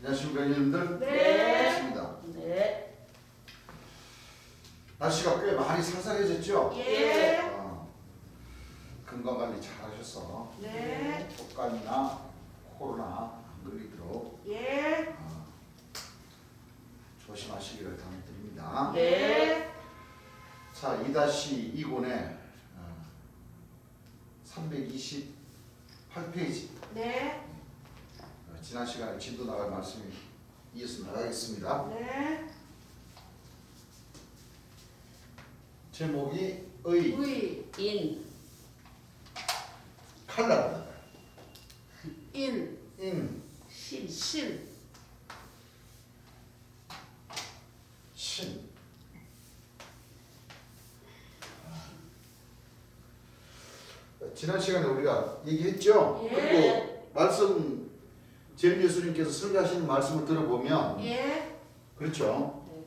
안녕하십니까 형님들? 네. 반갑습니다. 네. 날씨가 꽤 많이 살살해졌죠? 예. 건강관리 잘 하셔서 네. 독감이나 코로나 안 걸리도록 예. 조심하시기를 당부드립니다. 네. 자, 2-2권의 328페이지 네. 지난 시간에 진도 나갈 말씀이 이어서 나가겠습니다. 네. 제목이 의, 의, 인, 칼날입니다. 인, 신, 신. 신. 지난 시간에 우리가 얘기했죠? 예. 그리고 말씀 제일 예수님께서 설교하시는 말씀을 들어보면 예. 그렇죠? 네.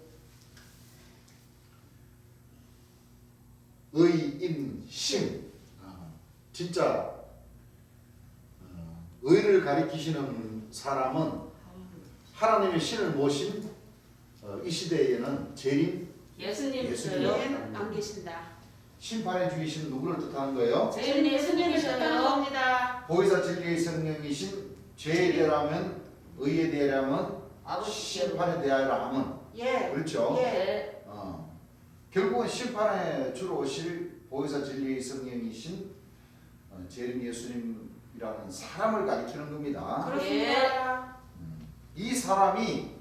의인 신. 진짜 의를 가리키시는 사람은 하나님의 신을 모신 이 시대에는 재림 예수님이셔요. 안 계신다. 심판의 주이신 누구를 뜻하는 거예요? 저희는 예수님이셔요. 겁니다. 보혜사 진리의 성령이신 죄에 대하면 의에 대하면 아버지께로. 심판에 대하여라 하면 예. 그렇죠? 예. 네. 결국은 심판에 주로 오실 보혜사 진리의 성령이신 재림 예수님이라는 사람을 가리키는 겁니다. 그렇습니다. 이 사람이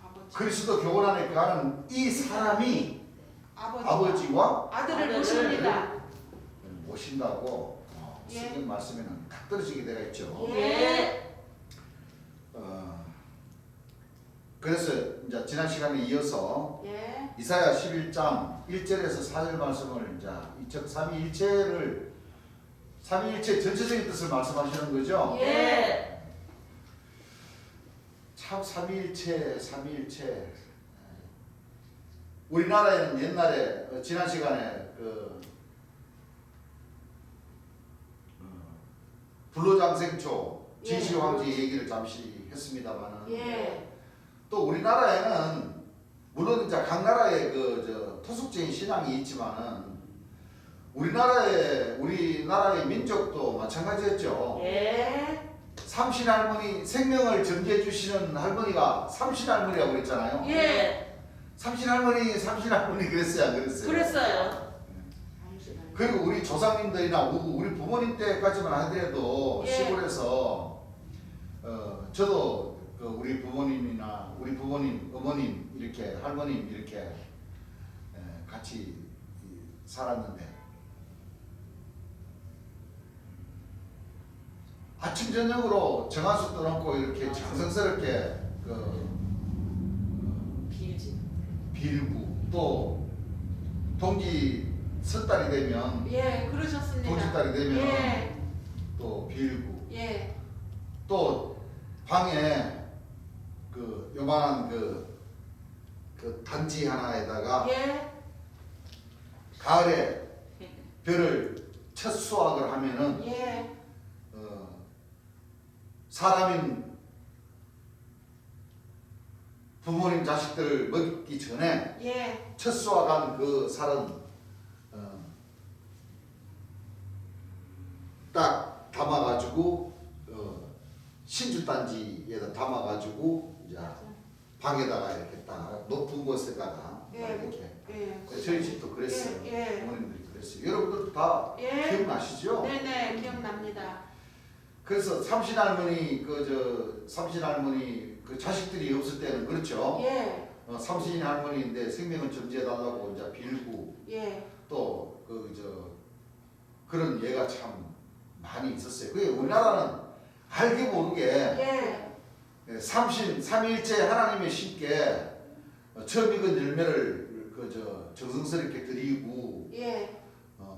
아버지. 그리스도 교원 안에 거하는 이 사람이 아버지와 아들을 아들을 모십니다. 모신다고 예. 성경 말씀에는 딱 떨어지게 되어 있죠. 예. 그래서 이제 지난 시간에 이어서 예. 이사야 11장 1절에서 4절 말씀을 이제 즉 삼위일체를 삼위일체 전체적인 뜻을 말씀하시는 거죠. 예. 참 삼위일체 우리나라에는 옛날에 지난 시간에 불로장생초 진시황제 얘기를 잠시 했습니다만은 예. 또 우리나라에는 물론 이제 각 나라의 토속적인 신앙이 있지만은 우리나라의 민족도 마찬가지였죠. 예. 삼신할머니 생명을 전개해 주시는 할머니가 삼신할머니라고 그랬잖아요. 예. 삼신할머니 그랬어요, 안 그랬어요? 그랬어요. 그리고 우리 조상님들이나 우리 부모님 때까지만 하더라도 예. 시골에서 저도 우리 부모님이나 우리 부모님, 어머님 이렇게 할머님 이렇게 같이 살았는데 아침 저녁으로 정한수 떠놓고 이렇게 장성스럽게 빌지. 빌고 또 동지 섣달이 되면 예. 그러셨습니다. 동짓달이 되면 예. 또 빌고 예. 또 방에 요만한 단지 하나에다가 예. 가을에 별을 첫 수확을 하면은 예. 사람인 부모님 자식들 먹기 전에 예. 첫 수확한 그 살은 딱 담아가지고 신주단지에다 담아가지고 이제 방에다가 이렇게 딱 높은 곳에다가 예. 이렇게 예. 저희 집도 그랬어요. 예. 예. 부모님들이 그랬어요. 여러분들 다 예. 기억나시죠? 네네. 기억납니다. 그래서 삼신할머니 삼신할머니 그 자식들이 없을 때는 그렇죠. 예. 삼신할머니인데 생명을 점지해 달라고 이제 빌고 예. 또 그런 예가 참 많이 있었어요. 그게 우리나라는 알게 모르게 예. 삼위일체 하나님의 신께 처음 익은 열매를 정성스럽게 드리고 예.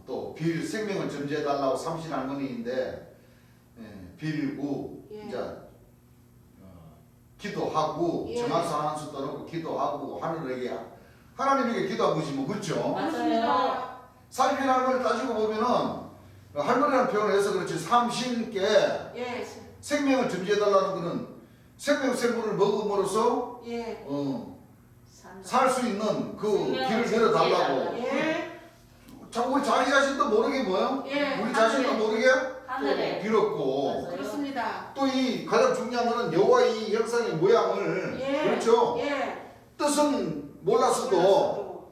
또 생명을 점지해 달라고 삼신할머니인데 빌고 예. 이제 기도하고 예. 정한수 한수 떠놓고 기도하고 하나님에게 기도하고 있지 뭐 그렇죠? 맞아요. 삼신할머니를 따지고 보면은 할머니라는 표현을 해서 그렇지 삼신께 예. 생명을 점지해 달라는 거는 생명샘물을 먹음으로써 예. 살 수 있는 그 생명을 길을 내려달라고. 예. 참 우리 자기 자신도 모르게 뭐요? 예. 우리 자신도 모르게 하늘에 빌었고 맞아요. 그렇습니다. 또 이 가장 중요한 거는 여호와의 이 형상의 모양을 예. 그렇죠. 예. 뜻은 몰랐어도 몰랐어도.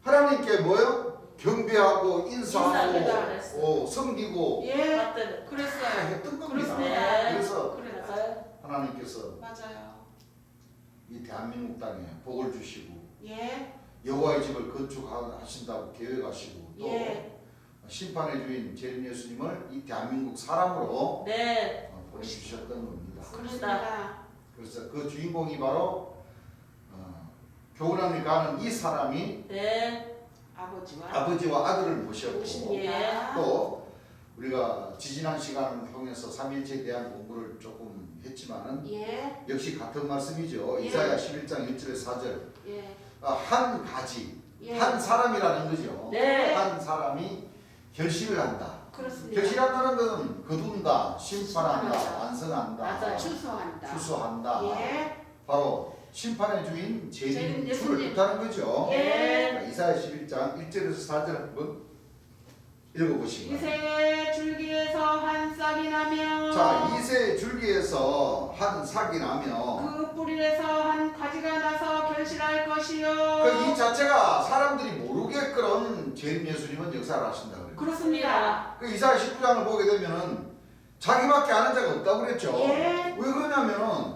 하나님께 뭐요? 경배하고 인사하고 인사하고 섬기고 예. 맞대는 그랬어요. 했던 겁니다. 네. 그래서 그랬어요. 하나님께서 맞아요. 이 대한민국 땅에 복을 주시고 예. 여호와의 집을 건축하신다고 계획하시고 또 예. 심판의 주인 재림 예수님을 이 대한민국 사람으로 네. 보내주셨던 겁니다. 그렇습니다. 그래서 그 주인공이 바로 교훈함이 가는 이 사람이 네. 아버지와 아들을 모셨고 모십니다. 또 우리가 지지난 시간을 통해서 삼일체에 대한 공부를 조금 했지만은 예. 역시 같은 말씀이죠. 예. 이사야 11장 1절에 4절 예. 한 가지 예. 한 사람이라는 거죠. 네. 한 사람이 결실을 한다. 그렇습니다. 결실한다는 것은 거둔다, 심판한다, 심판한다. 완성한다, 맞아요. 추수한다. 추수한다. 예. 바로 심판의 주인 재림 재림 주를 예수님. 뜻하는 거죠. 예. 이사야 11장 1절에서 4절 한번 읽어보시기 바랍니다. 이새 줄기에서 한 싹이 나며 자, 이새 줄기에서 한 삭이 나며 그 뿌리에서 한 가지가 나서 결실할 것이요. 그 이 자체가 사람들이 모르게끔 재림 예수님은 역사를 하신다 그래요. 그렇습니다. 그 이사야 19장을 보게 되면은 자기밖에 아는 자가 없다고 그랬죠. 예. 왜 그러냐면은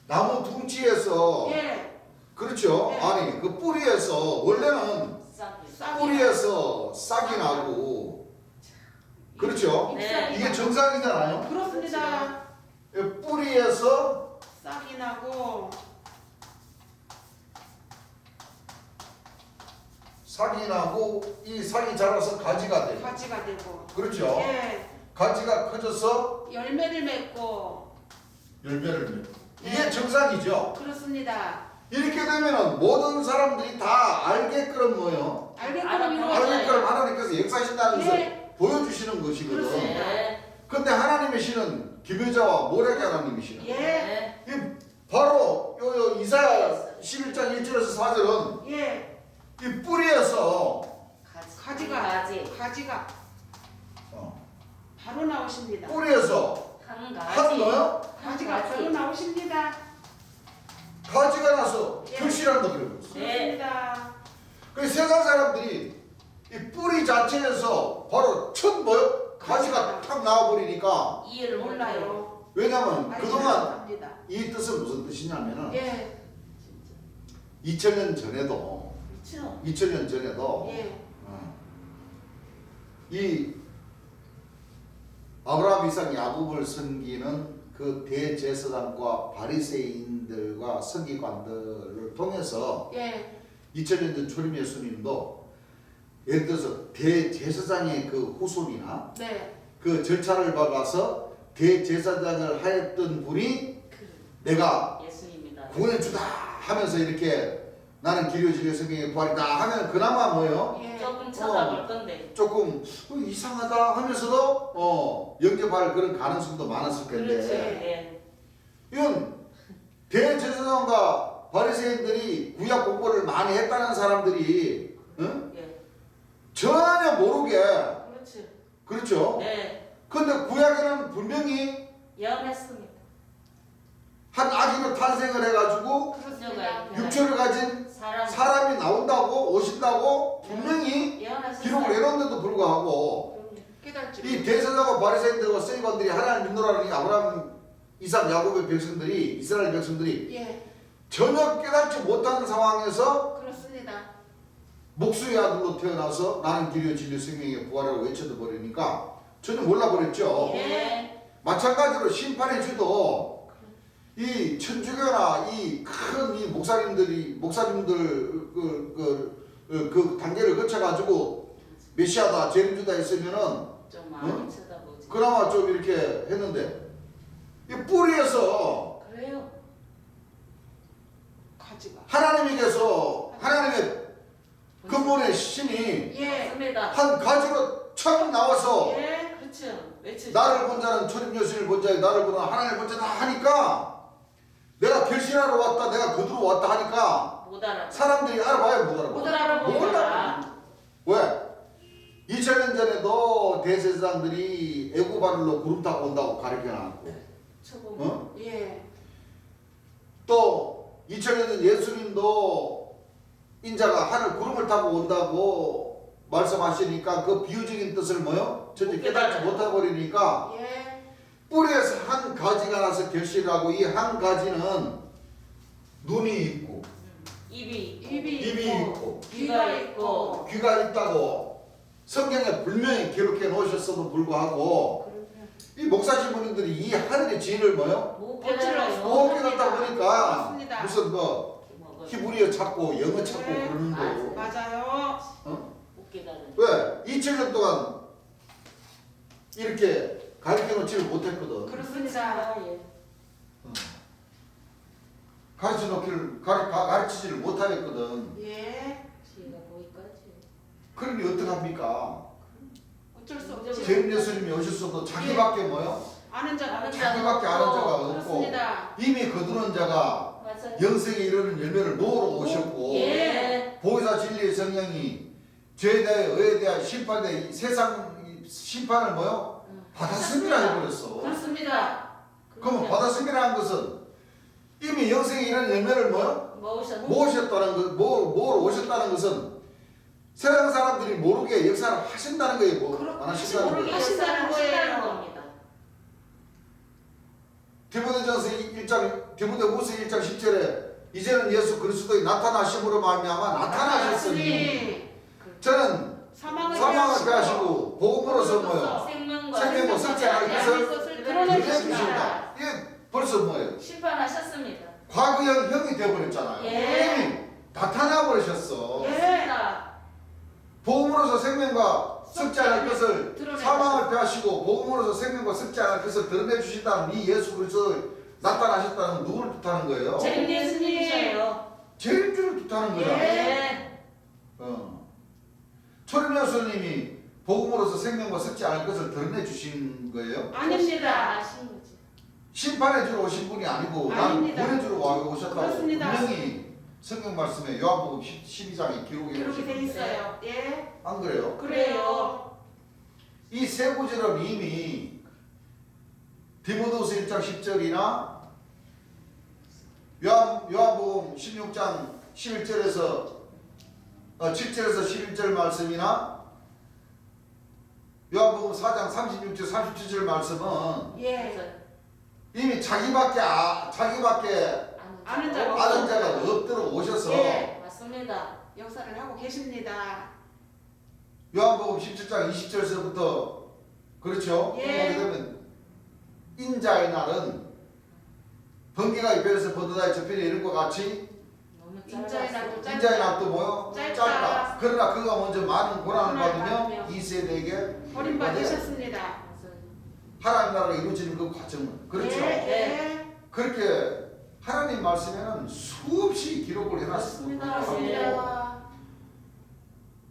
나무 둥지에서 예. 그렇죠. 예. 아니 그 뿌리에서 원래는 싹이. 싹이 뿌리에서 싹이 나고 그렇죠. 네. 이게 정상이잖아요. 그렇습니다. 뿌리에서 싹이 나고 삭이 나고 이 삭이 자라서 가지가 돼요. 가지가 되고 그렇죠. 예. 가지가 커져서 열매를 맺고 열매를 맺고 이게 네. 정상이죠. 그렇습니다. 이렇게 되면은 모든 사람들이 다 알게끔 뭐요? 알게끔 알아요. 알게끔 하나님께서 역사하신다는 것을 예. 보여주시는 것이거든. 그렇습니다. 네. 근데 하나님의 신은 기묘자와 모략의 하나님이시는. 예. 네. 이 바로 요 이사야 11장 1절에서 4절은 예. 이 뿌리에서 가지가 바로 나오십니다. 뿌리에서 한 한 가지. 뭐요? 가지가 바로 나오십니다. 가지가 나서 예. 결실한다 그래요. 그렇습니다. 그 세상 사람들이 이 뿌리 자체에서 바로 첫 뭐요? 가지가 탁 나와버리니까 이해를 못해요. 몰라요. 왜냐면 그동안 합니다. 이 뜻은 무슨 뜻이냐면은 예. 2000년 전에도 그렇죠. 2000년 전에도 예. 이 아브라함, 이삭, 야곱을 섬기는 그 대제사장과 바리새인들과 서기관들을 통해서 예. 2000년 전 초림 예수님도 예를 들어서 대제사장의 그 후손이나 네. 그 절차를 밟아서 대제사장을 하였던 분이 내가 예수님입니다. 구원해주다 하면서 이렇게 나는 길이요 진리요 성경의 부활이다 하면 그나마 뭐예요? 예. 조금 쳐다볼 건데. 조금 이상하다 하면서도 영접할 그런 가능성도 많았을 텐데 그렇죠. 예. 이건 대제사장과 바리새인들이 구약 공부를 많이 했다는 사람들이 응? 예. 전혀 모르게 그렇죠. 그렇죠? 네. 근데 구약에는 분명히 예언했습니다. 한 아기로 탄생을 해가지고 그렇습니다. 육체를 가진 사람이 나온다고 오신다고 분명히 예언했습니다. 기록을 해놓은데도 불구하고 깨달지. 이 대제사장과 바리새인들과 서기관들이 하나님 믿노라는 이 아브라함, 이삭, 야곱의 백성들이 이스라엘 백성들이 예. 전혀 깨닫지 못하는 상황에서 그렇습니다. 목수의 아들로 태어나서 나는 길이요 진리요 생명의 부활이라고 외쳐도 버리니까 전혀 몰라버렸죠. 예. 마찬가지로 심판의 주도 이 천주교나 이 큰 이 목사님들 그 단계를 거쳐가지고 메시아다 재림주다 했으면은 좀 많이 응? 쳐다보지. 그나마 좀 이렇게 했는데 이 뿌리에서 그래요. 가지가. 하나님께서 하나님의 근본의 신이 예. 맞습니다. 한 가지로 처음 나와서 예. 그렇죠. 외치죠. 나를 본 자는 초림 여신을 본 자에 나를 보는 하나님을 본 자다 하니까 결실하러 왔다 내가 거두러 왔다 하니까 못 알아. 사람들이 알아봐요 못 알아봐? 못 알아보고 못 몰라. 왜? 2000년 전에도 대제사장들이 애굽하늘로 구름 타고 온다고 가르쳐놨고 초보. 어? 예. 또 2000년 전 예수님도 인자가 하늘 구름을 타고 온다고 말씀하시니까 그 비유적인 뜻을 뭐요? 전혀 못 깨닫지 깨달아요. 못해버리니까 예. 뿌리에서 한 가지가 나서 결실하고 이 한 가지는 눈이 있고 입이 있고 귀가 있고 귀가 있다고 성경에 분명히 기록해 놓으셨어도 불구하고 이 목사 신부님들이 이 하늘의 진을 뭐요? 못 어찌를 깨달아요. 못 깨닫다 보니까 맞습니다. 무슨 뭐 먹어요. 히브리어 찾고 영어 찾고 네. 그러는 거예요. 맞아요. 못 깨달아요. 왜? 2000년 동안 이렇게 가르쳐 놓지를 못했거든. 그렇습니다. 예. 가르치지를 못하겠거든. 예. 지가 거기까지. 그러니 어떡합니까? 어쩔 수 없지. 재림 예수님이 오셨어도 자기밖에 뭐요? 아는 자가 아는 자기밖에 아는 자가 없고 그렇습니다. 이미 거두는 자가 맞아요. 영생에 이르는 열매를 모으러 오셨고 예. 보혜사 진리의 성령이 죄에 대하여 의에 대하여 심판에 대하여 세상 심판을 뭐요? 받았습니다 해버렸어. 그렇습니다. 그러면 받았습니다 한 것은 이미 영생에 이르는 열매를 뭐요? 모으셨다는 것, 모으러 오셨다는 것은 세상 사람들이 모르게 역사를 하신다는 거예요. 뭐 안 하신다는 모르게 거예요. 하신다는 거예요. 겁니다. 디모데전서 1장 디모데후서 1장 10절에 이제는 예수 그리스도의 나타나심으로 말미암아 나타나셨으니 저는 사망을 사망을 빼하시고 복음으로서 뭐요? 생명과 섭지 않을 것을 드러내주신다. 이게 벌써 뭐예요? 심판하셨습니다. 과거형 형이 되어버렸잖아요. 예. 이미 나타나 버리셨어. 맞습니다. 복음으로서 생명과 썩지 않을 것을 드러내주신다. 사망을 빼하시고 복음으로서 생명과 썩지 않을 것을 드러내 주신다는 이 예수 그리스도 나타나셨다는 건 누구를 뜻하는 거예요? 재림 예수님이셔요. 제일주를 뜻하는 거야. 예. 초림 예수님이 복음으로서 생명과 썩지 않을 것을 드러내 주신 거예요? 아닙니다. 아신 거지. 심판해 주러 오신 분이 아니고 난 아닙니다. 보내주러 오셨다고 그렇습니다. 분명히 성경 말씀에 요한복음 12장에 기록이 기록이 돼 되어 있어요. 예. 안 그래요? 그래요. 이 세 구절은 이미 디모데후서 1장 10절이나 요한복음 16장 11절에서 7절에서 11절 말씀이나 요한복음 4장 36절 37절 말씀은 예. 이미 자기밖에 아는 자가 아는 자가 없도록 오셔서 예. 맞습니다. 역사를 하고 계십니다. 요한복음 17장 20절에서부터 그렇죠? 예. 보게 되면 인자의 날은 번개가 이별에서 번듯하여 저편에 이른 것 같이 너무 인자의 날도 짧았어요. 인자의 날도 뭐요? 짧다. 그러나 그가 먼저 많은 고난을 고난을 받으며 받으며 이 세대에게 버림받으셨습니다. 맞아요. 하나님 나라가 이루어지는 그 과정은 그렇죠? 예. 예. 그렇게 하나님 말씀에는 수없이 기록을 해놨습니다. 그렇습니다.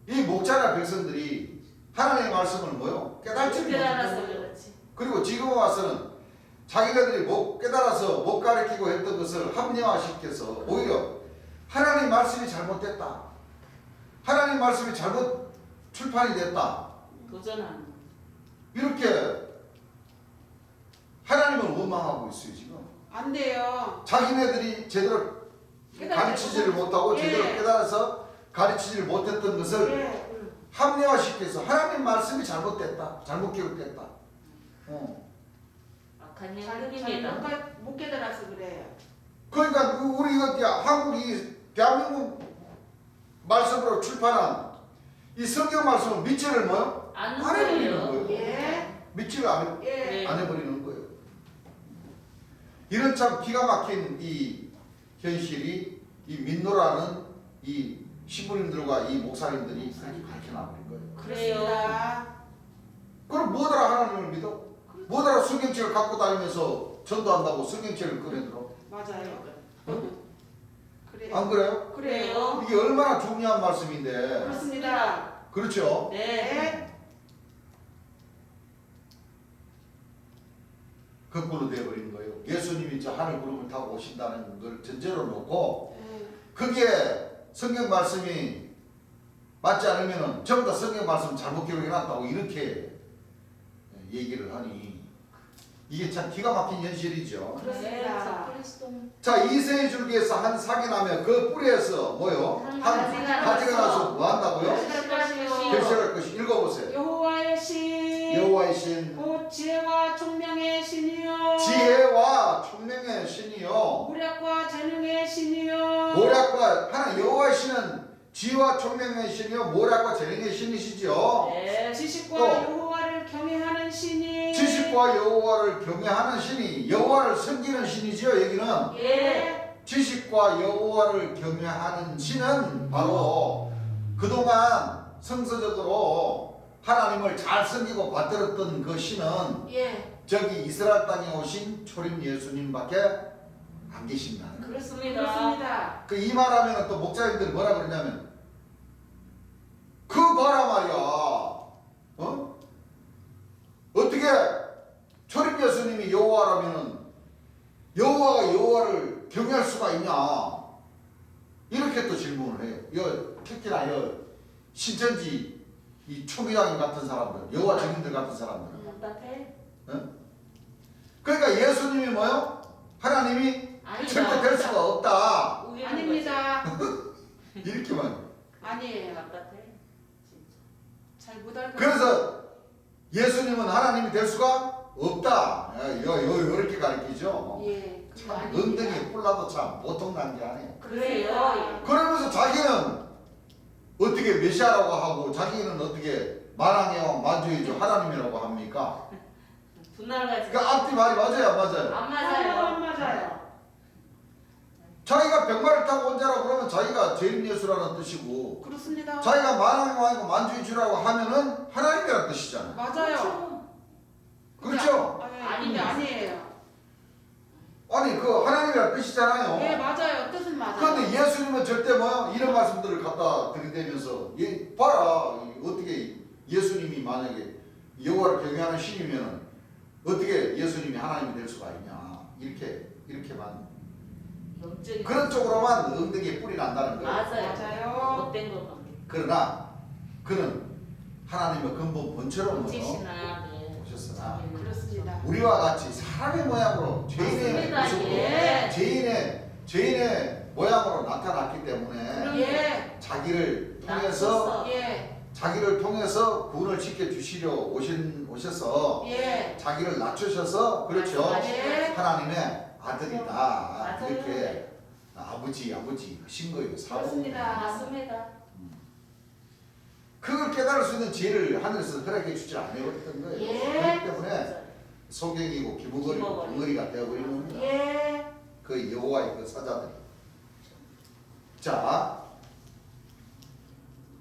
이 목자나 백성들이 하나님의 말씀을 뭐요? 깨달지 깨달아서 못했던 거예요. 그렇지. 그리고 지금 와서는 자기네들이 못 깨달아서 못 가르치고 했던 것을 합리화시켜서 오히려 하나님 말씀이 잘못됐다. 하나님 말씀이 잘못 출판이 됐다. 도전하는. 이렇게 하나님을 원망하고 있어요 지금. 안 돼요. 자기네들이 제대로 가르치지를 못하고 예. 제대로 깨달아서 가르치지를 못했던 것을 예. 합리화시켜서 하나님 말씀이 잘못됐다. 잘못 기록됐다. 악한 잘 영들입니다. 못 깨달아서 그래요. 그러니까 우리 한국이 대한민국 말씀으로 출판한 이 성경 말씀을 믿지를 뭐요? 아는 안 해버리는 거예요. 거예요. 예. 믿지를 안 예. 해버리는 거예요. 이런 참 기가 막힌 이 현실이 이 민노라는 이 신부님들과 이 목사님들이 그렇게 가르쳐놔버린 거예요. 그렇습니다. 그럼 뭐더라 하나님을 믿어? 뭐더라 성경책을 갖고 다니면서 전도한다고 성경책을 꺼내들어? 맞아요. 그래요. 안 그래요? 그래요. 이게 얼마나 중요한 말씀인데. 그렇습니다. 그렇죠? 네. 네. 거꾸로 되어버린 거예요. 예수님이 저 하늘 구름을 타고 오신다는 걸 전제로 놓고 거기에 성경 말씀이 맞지 않으면은 전부 다 성경 말씀 잘못 기록해놨다고 이렇게 얘기를 하니 이게 참 기가 막힌 현실이죠. 그렇습니다. 자, 이세 줄기에서 한 삭이 나면 그 뿌리에서 뭐요? 한 가지가 나서 뭐 한다고요? 결실할 것이. 읽어보세요. 여호와의 신 여호와의 신, 곧 지혜와 총명의 신이요 지혜와 총명의 신이요. 모략과 재능의 신이요 모략과 하나님 여호와의 신은 지혜와 총명의 신이요 모략과 재능의 신이시죠. 네. 지식과 또. 여호와를 경외하는 신이 지식과 여호와를 경외하는 신이 여호와를 섬기는 신이지요. 여기는 예. 지식과 여호와를 경외하는 신은 바로 그동안 성서적으로 하나님을 잘 섬기고 받들었던 그 신은 예 저기 이스라엘 땅에 오신 초림 예수님밖에 안 계신다. 그렇습니다. 그렇습니다. 그 이 말하면 또 목사님들이 뭐라 그러냐면 그 봐라 말이야. 어떻게 초림 예수님이 여호와라면은 여호와가 여호와를 경외할 수가 있냐? 이렇게 또 질문을 해요. 특히나 신천지 이 초기장인 같은 사람들, 여호와 증인들 같은 사람들. 답답해? 그러니까 예수님이 뭐요? 하나님이 아니다. 절대 될 수가 없다. 아닙니다. 이렇게만. 아니에요. 답답해. 진짜. 잘 못 알고. 그래서 예수님은 하나님이 될 수가 없다. 이렇게 가르치죠. 예. 그거 참 아닙니다. 엉덩이에 뿔나도 참 보통 단계 아니에요. 그래요. 그러면서 자기는 어떻게 메시아라고 하고 자기는 어떻게 만왕의 만주이죠 하나님이라고 합니까? 분할 가지. 그러니까 앞뒤 말이 맞아요, 안 맞아요? 안 안 맞아요. 맞아요. 자기가 백마를 타고 온자라고 그러면 자기가 재림 예수라는 뜻이고 그렇습니다. 자기가 만왕의 왕이고 만주이주라고 하면은 하나님이라는 뜻이잖아요. 맞아요. 그렇죠? 아닙니다. 아니에요. 아니 그 하나님이라는 뜻이잖아요. 예, 맞아요. 뜻은 맞아요. 그런데 예수님은 절대 뭐요? 이런 말씀들을 갖다 들이대면서 봐라 어떻게 예수님이 만약에 여호와를 경외하는 신이면 어떻게 예수님이 하나님이 될 수가 있냐 이렇게만 영적인. 그런 쪽으로만 엉덩이에 뿔이 난다는 거예요. 맞아요. 맞아요. 못된 거. 그러나 그는 하나님의 근본 본체로 지시나. 네. 오셨으나 그렇습니다. 우리와 같이 사람의 모양으로 죄인의 맞습니다. 모습으로 예. 죄인의 모양으로 나타났기 때문에 예. 자기를 통해서 예. 자기를 통해서 구원을 지켜 주시려 오셔서 예. 자기를 낮추셔서 그렇죠. 예. 하나님의 아들이다 맞아요. 이렇게 아버지 하신 거예요. 사고. 그렇습니다. 맞습니다. 그걸 깨달을 수 있는 지혜를 하늘에서 허락해 주지 않았던 거예요. 예. 그렇기 때문에 소경이고 기머거리고 기머거리. 덩어리가 되어버리는 겁니다. 예. 그 여호와의 그 사자들이. 자,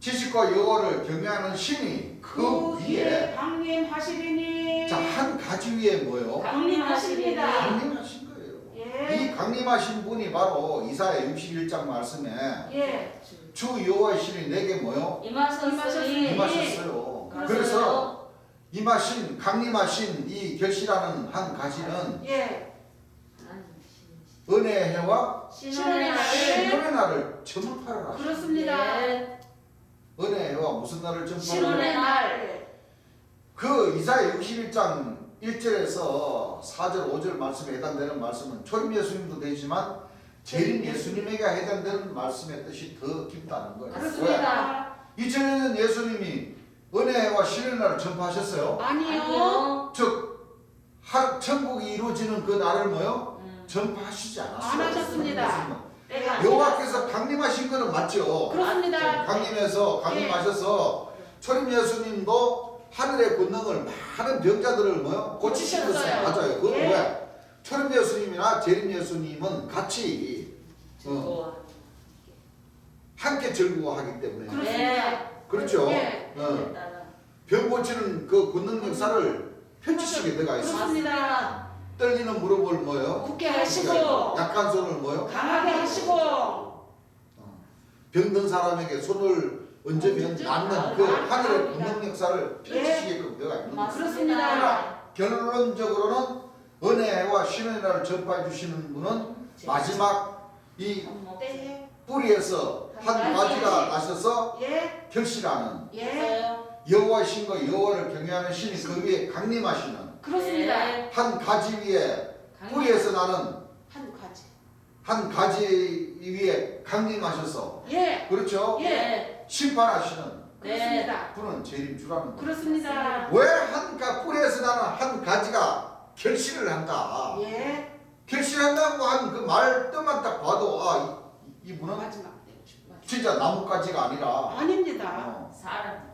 지식과 여호와를 경외하는 신이 그 위에 강림하시리니. 자, 한 가지 위에 뭐요? 강림하십니다. 강림하신 거예요. 예. 이 강림하신 분이 바로 이사야 61장 말씀에 예. 주 여호와의 신이 내게 뭐요? 임하셨으니. 임하셨어요. 그렇죠. 그래서 임하신 강림하신 이 결실하는 한 가지는 예. 은혜의 해와 신혼의 날. 신혼의 날을 점프하라. 그렇습니다. 예. 은혜의 해와 무슨 날을 점프하라? 신혼의 날. 그 이사야 61장 1절에서 4절 5절 말씀에 해당되는 말씀은 초림 예수님도 되지만 재림 예수님에게 해당되는 말씀의 뜻이 더 깊다는 거예요. 왜? 그렇습니다. 2000년 예수님이 은혜와 신의 날을 전파하셨어요. 아니요. 즉 천국이 이루어지는 그 날을 뭐요? 전파하시지 않았어요. 안 하셨습니다. 때가 여호와께서 강림하신 거는 맞죠. 그렇습니다. 강림하셔서 초림 예수님도 하늘의 권능을 많은 병자들을 뭐요? 고치시면서 고치셨어요. 맞아요. 그건 예. 왜? 초림 예수님이나 재림 예수님은 같이 함께 즐거워하기 때문에 그렇습니다. 그렇죠. 예. 병 고치는 그 권능 역사를 펼치시게 되가 있습니다. 그렇습니다. 떨리는 무릎을 뭐요? 굳게 하시고 약한 손을 뭐요? 강하게 하시고 병든 사람에게 손을 얹으면 낫는 그 하늘의 권능 역사를 펼치시게끔 되가 있는 거예요. 그렇습니다. 결론적으로는 은혜와 신의 전파해 주시는 분은 마지막 이 때. 뿌리에서 한 가지가 나셔서 예. 결실하는 예. 여호와의 신과 여호와를 경외하는 신이 그 위에 강림하시는 그렇습니다. 한 가지 위에 뿌리에서 나는 한 가지. 한 가지 위에 강림하셔서 예. 그렇죠? 예. 심판하시는 그렇습니다. 분은 재림주라는 거예요. 그렇습니다. 왜 한 뿌리에서 나는 한 가지가 결실을 한다. 예. 결실한다고 한 그 말 뜻만 딱 봐도 이분은 마지막. 진짜 나뭇가지가 아니라 아닙니다. 사람이다.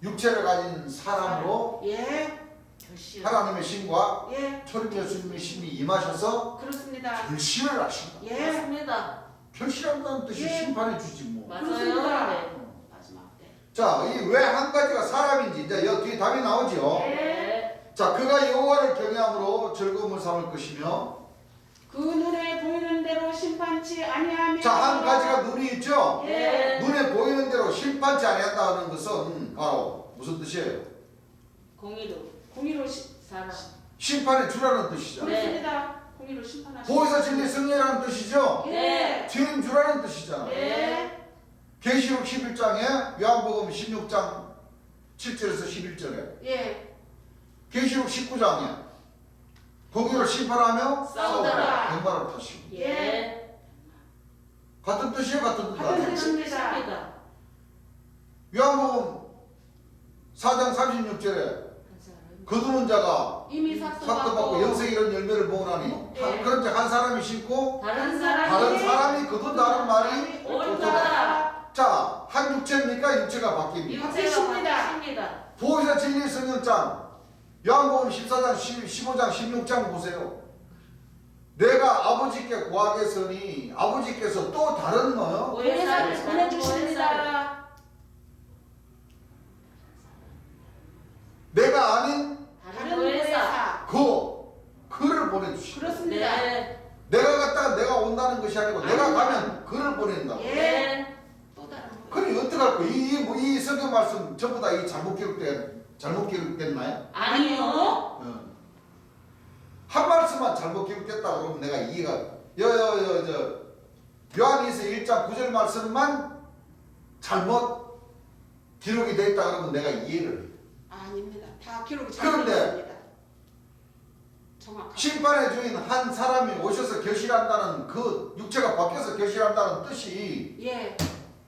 육체를 가진 사람으로 예. 결실. 하나님의 신과 예. 초림 예수님의 신이 임하셔서 그렇습니다. 결실을 하신다. 예. 맞습니다. 결실한다는 뜻이 예. 심판해 주지 뭐. 맞아요. 그렇습니다. 네. 마지막 때. 자, 이 왜 한 가지가 사람인지 이제 여기 뒤에 답이 나오죠. 네. 자, 그가 여호와를 경외함으로 즐거움을 삼을 것이며, 그 눈에 보이는 대로 심판치 아니하며. 자, 한 가지가 눈이 있죠. 예. 눈에 보이는 대로 심판치 아니한다는 것은 바로 무슨 뜻이에요? 공의로 공의로 사람. 심판의 주라는 뜻이잖아요. 그렇습니다. 공의로 심판하시. 보혜사 진리 승리라는 뜻이죠. 예. 죄인 주라는 뜻이잖아요. 예. 계시록 11장에 요한복음 16장 7절에서 11절에 예. 계시록 19장에 거기로 심판하며 싸우더라. 뱀바를 타시고 예. 같은 뜻이에요, 같은 뜻 같은 아니에요? 뜻입니다. 뜻입니다. 요한복음 4장 36절에 한 사람. 거두는 자가 이미 삭도 삭도받고 받고 영생이 이런 열매를 모으나니 예. 그런 자한 사람이 심고 다른 사람이 다른 사람이 거둔다는 말이 옳다. 자, 한 육체입니까? 육체가 바뀝니까? 육체입니다. 육체입니다. 보혜사 진리 성령장 요한복음 14장 15장 16장 보세요. 내가 아버지께 구하겠으니 아버지께서 또 다른 뭐요? 보혜사를 보내주십니다. 내가 아닌 다른 보혜사. 그를 보내주시고 그렇습니다. 네. 내가 갔다가 내가 온다는 것이 아니고 내가 아닙니다. 가면 그를 보낸다고. 예. 네. 또 다른 보혜사. 그럼 어떻게 할 거예요? 이 성경 말씀 전부 다 이 잘못 기록됐나요? 아니요. 어. 한 말씀만 잘못 기록됐다 그러면 내가 이해가 요한일서 1장 9절 말씀만 잘못 기록이 돼 있다 그러면 내가 이해를 해요. 아닙니다. 다 기록이 그런데 잘못됐습니다. 정확하게. 심판의 주인 한 사람이 오셔서 결실한다는 그 육체가 바뀌어서 결실한다는 뜻이 예.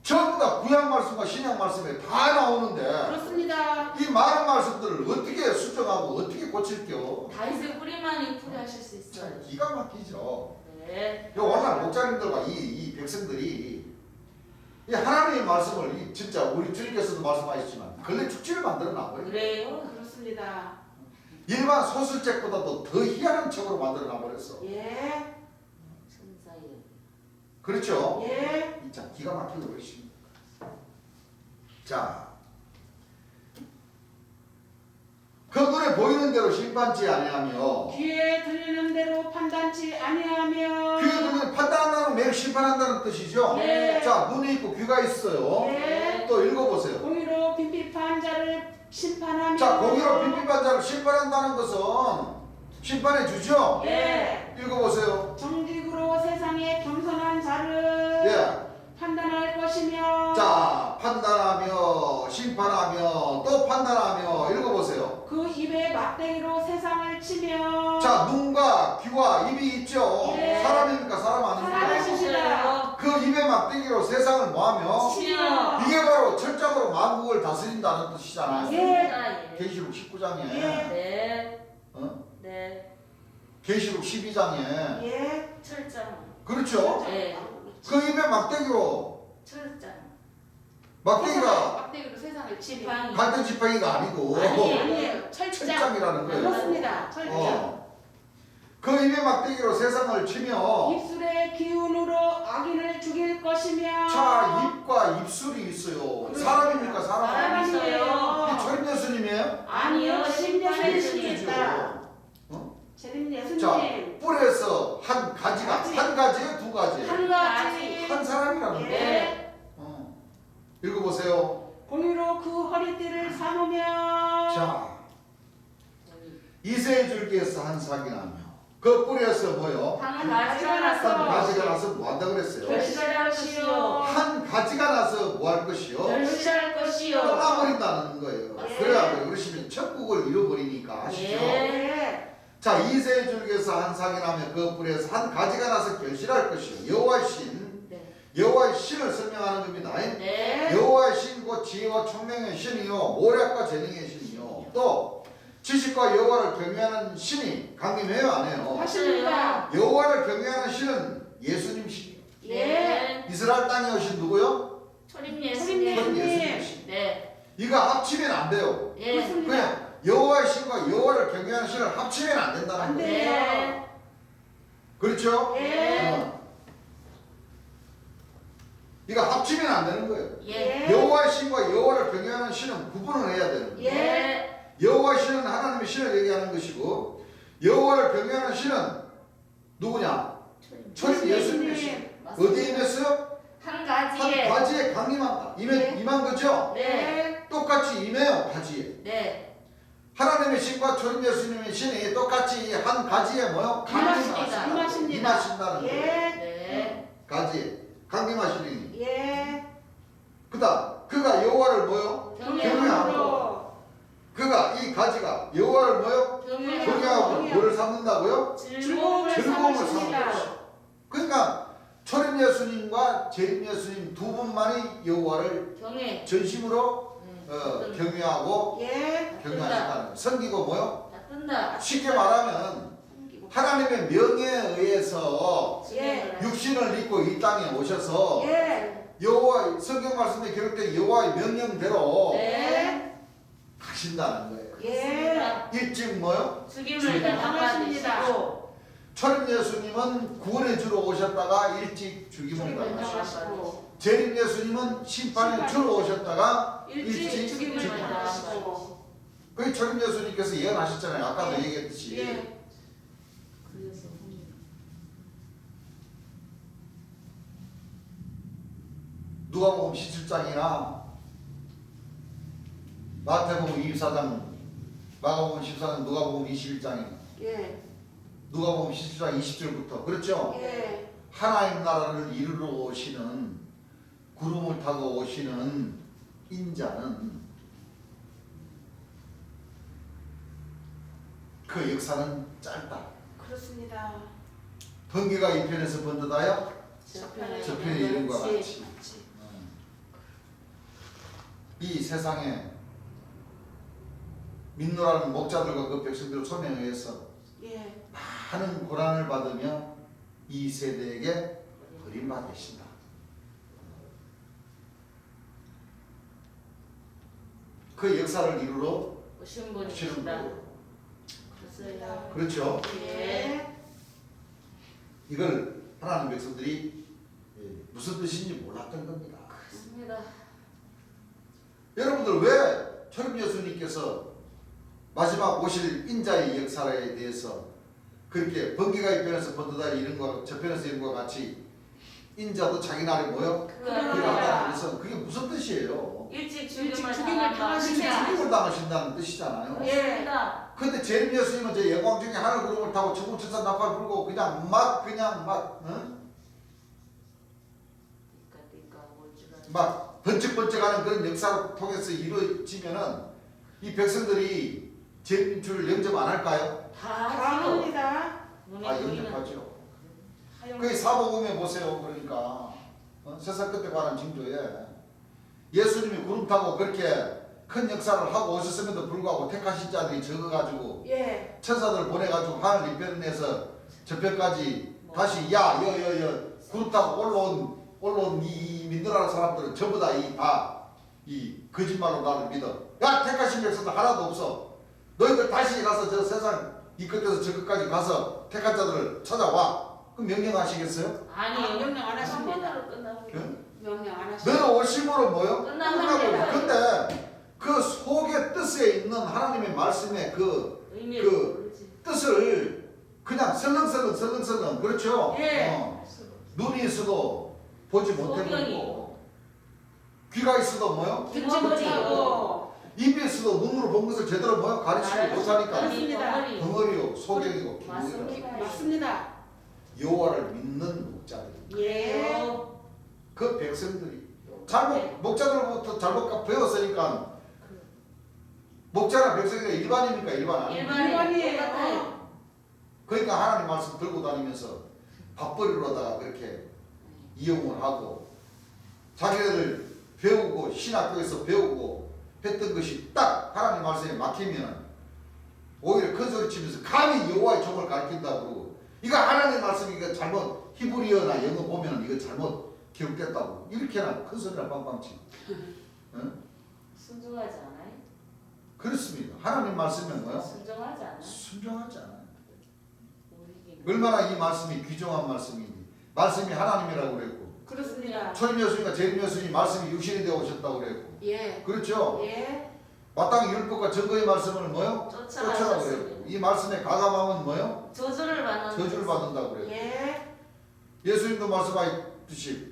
전부 다 구약 말씀과 신약 말씀에 다 나오는데 그렇습니다. 이 많은 말씀들을 어떻게 수정하고 어떻게 고칠게요? 다윗의 뿌리만이 풀이하실 수 진짜 있어요. 기가 막히죠. 네. 요 오늘 목자님들과 이 백성들이 이 하나님의 말씀을 진짜 우리 주님께서도 말씀하셨지만 걸레 축지를 만들어 놔버려요. 그래요. 그렇습니다. 일반 소설책보다도 더 희한한 책으로 만들어 놔버렸어. 예. 천사예요. 그렇죠? 예. 자, 기가 막히게 그러십니다. 자, 그 눈에 보이는 대로 심판치 아니하며 귀에 들리는 대로 판단치 아니하며. 그 눈에 판단한다는 매일 심판한다는 뜻이죠? 예. 자, 눈이 있고 귀가 있어요. 예. 또 읽어보세요. 공의로 빈핍한 자를 심판하며. 자, 공의로 빈핍한 자를 심판한다는 것은 심판해 주죠? 예. 읽어보세요. 정직으로 세상에 겸손한 자를 예. 판단할 것이며. 자, 판단하며 심판하며 또 판단하며 읽어보세요. 그 입에 막대기로 세상을 치며. 자, 눈과 귀와 입이 있죠? 예. 사람입니까? 사람 아닙니까? 사람이십니다. 그 입의 막대기로 세상을 뭐하며? 치며. 이게 바로 철장으로 만국을 다스린다는 뜻이잖아요. 예. 계시록 19장에 예. 네. 어? 네. 계시록 12장에 예. 철장. 그렇죠? 네. 그 입의 막대기로 철장. 막대기가 막대기로 세상을 치며. 지팡이. 갈대 지팡이가 아니고 아니에요. 철장. 철장이라는 거예요. 그렇습니다. 철장. 그 입의 막대기로 세상을 치며 입술의 기운으로 악인을 죽일 것이며. 자, 입과 입술이 있어요. 그렇습니다. 사람입니까? 사람 아닙니까? 사람이에요. 이게 초림 예수님이에요? 아니요. 심령의 예수님이죠. 예수님이다. 어? 재림 자, 예수님. 뿔에서 한 가지가 한 가지예요, 두 가지? 한 가지. 한 사람이라는 거예요. 예. 읽어보세요. 공의로 그 허리띠를 삼으며. 자, 이새의 줄기에서 한 삭이 나며 그 뿌리에서 뭐요? 한 가지가 나서 한 가지가 나서 뭐 한다 그랬어요? 결실할 것이요. 한 가지가 나서 뭐 할 것이요? 결실할 것이요. 떠나버린다는 거예요. 예. 그래야 그러시면 천국을 잃어버리니까 아시죠? 예. 자, 이세 줄기에서 한 삭이 나면 그 뿌리에서 한 가지가 나서 결실할 것이요. 여호와의 신, 네. 여호와의 신을 설명하는 겁니다. 네. 여호와의 신 곧 지혜와 총명의 신이요 모략과 재능의 신이요 또 지식과 여호와를 경외하는 신이 강림해요 안 해요? 하십니다. 여호와를 경외하는 신은 예수님 신이요. 네. 이스라엘 땅에 오신 누구요? 초림 초림 예수님. 그건 예수님. 예수님 신. 네. 이거 합치면 안 돼요. 예. 그렇습니다. 그냥 여호와의 신과 여호와를 경외하는 신을 합치면 안 된다는 안 거예요. 돼요. 네. 그렇죠? 예. 이거 합치면 안 되는 거예요. 예. 여호와의 신과 여호와를 경외하는 신은 구분을 해야 되는 거예요. 예. 여호와의 신은 하나님의 신을 얘기하는 것이고 여호와를 경외하는 신은 누구냐? 초림 예수님의 신. 어디에 임했어요? 한 한 가지에. 가지에 강림한다. 임한 거죠? 네. 똑같이 임해요. 가지에. 네. 하나님의 신과 초림 예수님의 신이 똑같이 한 가지에 뭐요? 임하십니다. 임하신다는 거예요. 예. 네. 가지에 강림하시니. 예. 그다음 그가 여호와를 뭐요? 경외함으로. 그가 이 가지가 여호와를 뭐요? 경외하고 뭐를 삼는다고요? 즐거움을 즐거움을 삼으십니다. 삼는 그러니까 초림 예수님과 재림 예수님 두 분만이 여호와를 경외. 전심으로 경외하고 예. 경외하신다는 거예요. 섬기고 뭐요? 다 뜬다. 쉽게 말하면 하나님의 명예에 의해서 예. 육신을 입고 이 땅에 오셔서 예. 여호와 성경 말씀에 기록된 여호와의 명령대로 네. 가신다는 거예요. 예. 일찍 뭐요? 죽임을 당하십니다. 당하십니다. 초림 예수님은 구원의 주로 오셨다가 일찍 죽임을 죽임을 당하셨고 당하시고 재림 예수님은 심판의 주로 오셨다가 일찍 죽임을 죽임을 당하시고. 그 초림 예수님께서 예언하셨잖아요. 아까도 예. 얘기했듯이 예. 그래서 누가복음 17장이나 마태복음 24장, 마가복음 14장, 누가복음 21장이나 예. 누가복음 17장 20절부터 그렇죠? 예. 하나님 나라를 이루러 오시는 구름을 타고 오시는 인자는 그 역사는 짧다. 그렇습니다. 번개가 이 편에서 번듯하여 저편에 저편에 이른 것 같이. 맞지. 이 세상에 민노라는 목자들과 그 백성들의 소명에 의해서 예. 많은 고난을 받으며 이 세대에게 버림받으신다. 그 역사를 이루러 오신 오시는 분이십니다. 거예요. 그렇습니다. 그렇죠? 예. 이걸 하나님 백성들이 무슨 뜻인지 몰랐던 겁니다. 그렇습니다. 여러분들 왜 초림 예수님께서 마지막 오실 인자의 역사에 대해서 그렇게 번개가 이 편에서 번듯하여 이런 거 저편에서 이런 것 같이 인자도 자기 날에 모여 그러나. 일어나는 것은 그게 무슨 뜻이에요? 일찍 일찍 죽임을 죽임을 당한다. 당하십니다. 죽임을 당하신다는 뜻이잖아요. 그렇습니다. 근데 재림 예수님은 저 영광 중에 하늘 구름을 타고 천군천사 나팔 불고 그냥 막 막 번쩍번쩍하는 그런 역사를 통해서 이루어지면은 이 백성들이 재림 주를 영접 안 할까요? 다 감사합니다. 눈에 아 보이는 영접하죠. 그 사복음에 보세요. 그러니까 세상 끝에 관한 징조에 예수님이 구름 타고 그렇게 큰 역사를 하고 오셨음에도 불구하고 택하신 자들이 적어가지고 예. 천사들 보내가지고 하늘 이편에서 저편까지 다시 야 구름 타고 올라온 이 민들하는 사람들은 전부 다 이 거짓말로 나를 믿어. 야 택하신 백성들 하나도 없어. 너희들 다시 가서 저 세상 이 끝에서 저 끝까지 가서 택한 자들을 찾아와. 그럼 명령하시겠어요? 아니 명령 안 한 하십니다. 번으로 끝납니다. 응? 명령 안 하십니다. 너는 오심으로 뭐요? 끝납니다. 근데 그 속의 뜻에 있는 하나님의 말씀의 그 의미를 모르지. 뜻을 그냥 설렁설렁 그렇죠? 예. 눈이 있어도 보지 못해보고 귀가 있어도 뭐요? 듣지 못하고 EBS도 눈으로 본 것을 제대로 뭐야 가르치지 못하니까 그렇습니다. 덩어리요 소경이고 기분이라. 맞습니다. 맞습니다. 여호와를 믿는 목자들, 예. 그 백성들이 잘못 목자들부터 잘못 배웠으니까 목자나 백성이가 일반입니까 일반 아닙니까? 일반이에요. 그러니까 하나님 말씀 들고 다니면서 밥벌이로다가 그렇게 이용을 하고 자기들 배우고 신학교에서 배우고 했던 것이 딱 하나님 말씀에 막히면 오히려 큰 소리 치면서 감히 여호와의 종을 가르친다고 그러고 이거 하나님 말씀이 이거 잘못 히브리어나 영어 보면 이거 잘못 기록됐다고 이렇게나 큰 소리나 빵빵 치고 응? 순종하지 않아요? 그렇습니다. 하나님 말씀은 뭐요? 순종하지 않아요? 순종하지 않아요. 우리에게는. 얼마나 이 말씀이 귀중한 말씀인지 말씀이 하나님이라고 그랬고 그렇습니다. 초림 여수님과 재림 여수님 말씀이 육신이 되어 오셨다고 그랬고 예. 그렇죠? 예. 마땅히 율법과 증거의 말씀을 뭐요? 쫓아라 그랬고 쫓아가셨습니다. 이 말씀에 가감하면 뭐요? 저주를 받는 저주를 받는다고 그랬고 예. 예수님도 말씀하셨듯이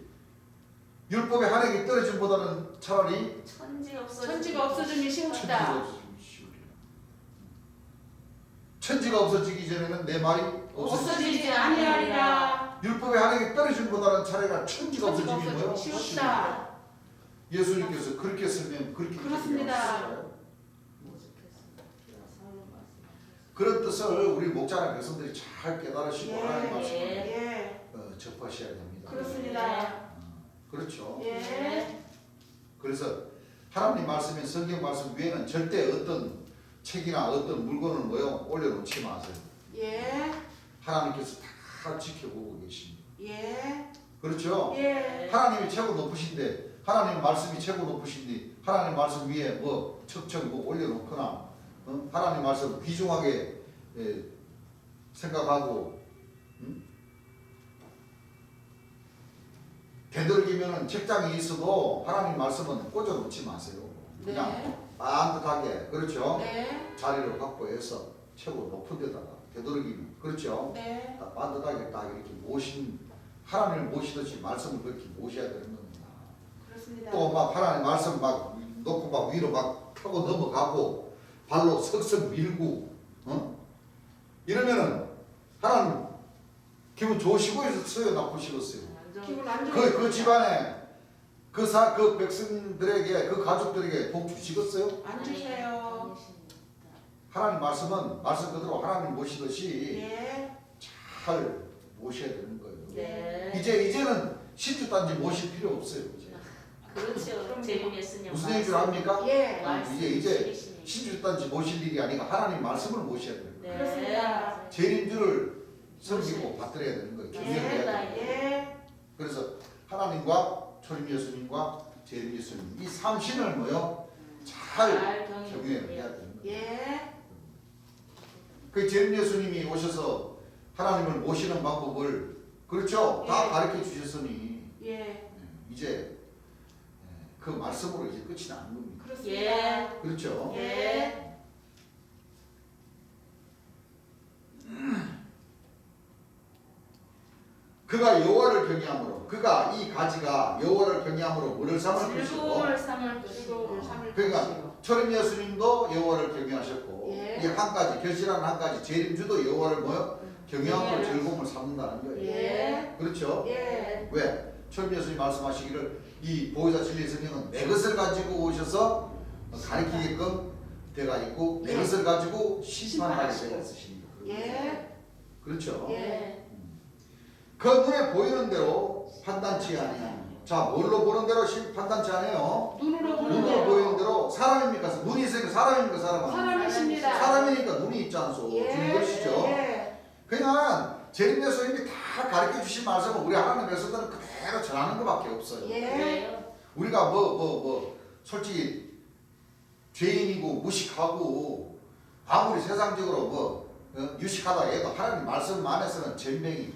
율법의 한 획이 떨어짐보다는 차라리 천지가 없어짐이 천지가 쉬웁다. 없어지기 쉬우리라. 천지가 없어지기 전에는 내 말이 없어지지 아니하리라. 율법의 한 획이 떨어짐보다는 차라리 천지가 천지가 없어지기 뭐요? 없어지기 쉬웠다. 예수님께서 그렇게 쓰면 그렇게 그렇습니다. 기록하셨어요. 그런 뜻을 우리 목자나 백성들이 잘 깨달으시고 예. 하나님 말씀을 예. 접하셔야 됩니다. 그렇습니다. 그렇죠. 예. 그래서 하나님 말씀인 성경 말씀 위에는 절대 어떤 책이나 어떤 물건을 뭐요 올려놓지 마세요. 예. 하나님께서 다 지켜보고 계십니다. 예. 그렇죠. 예. 하나님이 최고 높으신데 하나님 말씀이 최고 높으신데 하나님 말씀 위에 뭐 척척 뭐 올려놓거나 하나님 말씀 귀중하게 생각하고 되도록이면 책장에 있어도 하나님 말씀은 꽂아놓지 마세요. 그냥 네. 반듯하게 그렇죠. 네. 자리를 확보해서 최고 높은 데다가 되도록이면 그렇죠. 네. 딱 반듯하게 딱 이렇게 하나님을 모시듯이 말씀을 그렇게 모셔야 되는 겁니다. 그렇습니다. 또 막 하나님 말씀 막 놓고 막 위로 막 타고 넘어가고 발로 석석 밀고 이러면은 하나님 기분 좋으시고 있어요 나쁘시겠어요? 기분 안 그 좋아요. 집안에 그 백성들에게 그 가족들에게 복 주시겠어요? 안 주세요. 하나님 말씀은 말씀 그대로 하나님 모시듯이 예. 잘 모셔야 되는 거예요. 네. 이제는 신주단지 모실 필요 없어요. 이제. 그렇죠. 재림 예수님 무슨 얘기를 합니까? 예. 이제 신주단지 모실 일이 아니라 하나님 말씀을 모셔야 돼요. 네. 그렇습니다. 재림주를 섬기고 받들어야 되는 거예요. 경영해야 돼요. 예. 그래서 하나님과 초림 예수님과 재림 예수님 이 삼신을 뭐요? 잘 경영해야 되는 거예요. 예. 그 재림 예수님이 오셔서 하나님을 모시는 방법을 그렇죠? 다 예. 가르쳐 주셨으니 예. 이제 그 말씀으로 이제 끝이 나는 겁니다. 그렇습니다. 예. 그렇죠? 예. 그가 여호와를 경외함으로 그가 이 가지가 여호와를 경외함으로 뭐를 삼을 것이고 즐거움을 삼을 즐거움을 것이고 삼을 그러니까 것이요. 초림 예수님도 여호와를 경외하셨고 예. 이 한 가지 결실한 한 가지 재림주도 여호와를 뭐요? 경외함으로 즐거움을 삼는다는 거예요. 예. 그렇죠? 예. 왜? 초림 예수님 말씀하시기를 이 보혜사 진리의 성령은 내 것을 가지고 오셔서 가르치게끔 되가 있고 내 예. 것을 가지고 심판하게 심판하시고. 되어 있으십니다. 예. 그렇죠? 예. 그 눈에 보이는 대로 판단치 아니하니. 자, 뭘로 보는 대로 판단치 않아요? 눈으로 보는 눈으로 대로. 보이는 대로 사람입니까? 눈이 있으니까 사람입니까? 사람은? 사람이십니다. 사람이니까 눈이 있지 않소. 예. 주는 것이죠. 예. 그냥 재림 예수님이 다 가르쳐 주신 말씀을 우리 하나님 백성들은 그대로 전하는 것밖에 없어요. 예. 그래요. 우리가 솔직히 죄인이고 무식하고 아무리 세상적으로 유식하다 해도 하나님 말씀 안에서는 잼뱅이.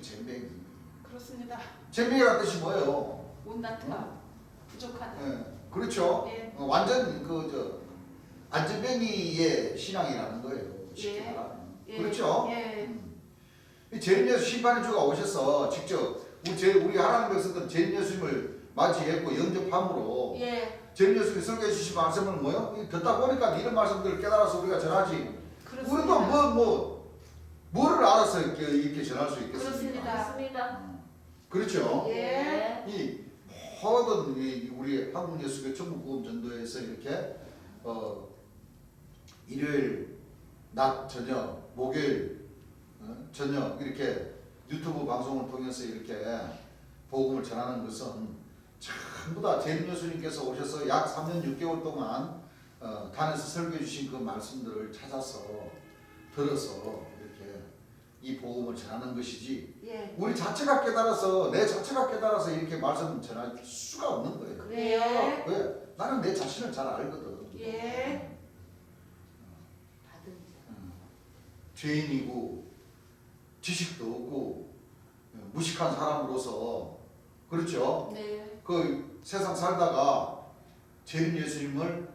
그렇습니다. 잼뱅이라는 뜻이 뭐예요? 못났다. 부족하다. 예, 그렇죠. 예. 완전 안전뱅이의 신앙이라는 거예요. 쉽게 예. 말하면. 예. 그렇죠. 예. 이 재림 예수 심판의 주가 오셔서 직접 우리 하나님 백성들은 재림 예수님을 맞이했고 영접함으로 예. 재림 예수님이 설교해 주신 말씀을 뭐요? 듣다 보니까 이런 말씀들을 깨달아서 우리가 전하지. 우리도 뭐를 알아서 이렇게 전할 수 있겠습니까? 맞습니다. 그렇죠? 예. 이 모든 우리 한국 예수교 전국구금 전도에서 이렇게 일요일 낮 저녁, 목요일 저녁 이렇게 유튜브 방송을 통해서 이렇게 복음을 전하는 것은 전부 다 재림 예수님께서 오셔서 약 3년 6개월 동안 단에서 설교해 주신 그 말씀들을 찾아서 들어서 이렇게 이 복음을 전하는 것이지. 예. 우리 자체가 깨달아서 내 자체가 깨달아서 이렇게 말씀 전할 수가 없는 거예요. 예. 왜? 나는 내 자신을 잘 알거든. 예. 죄인이고 지식도 없고 무식한 사람으로서 그렇죠. 네. 그 세상 살다가 재림 예수님을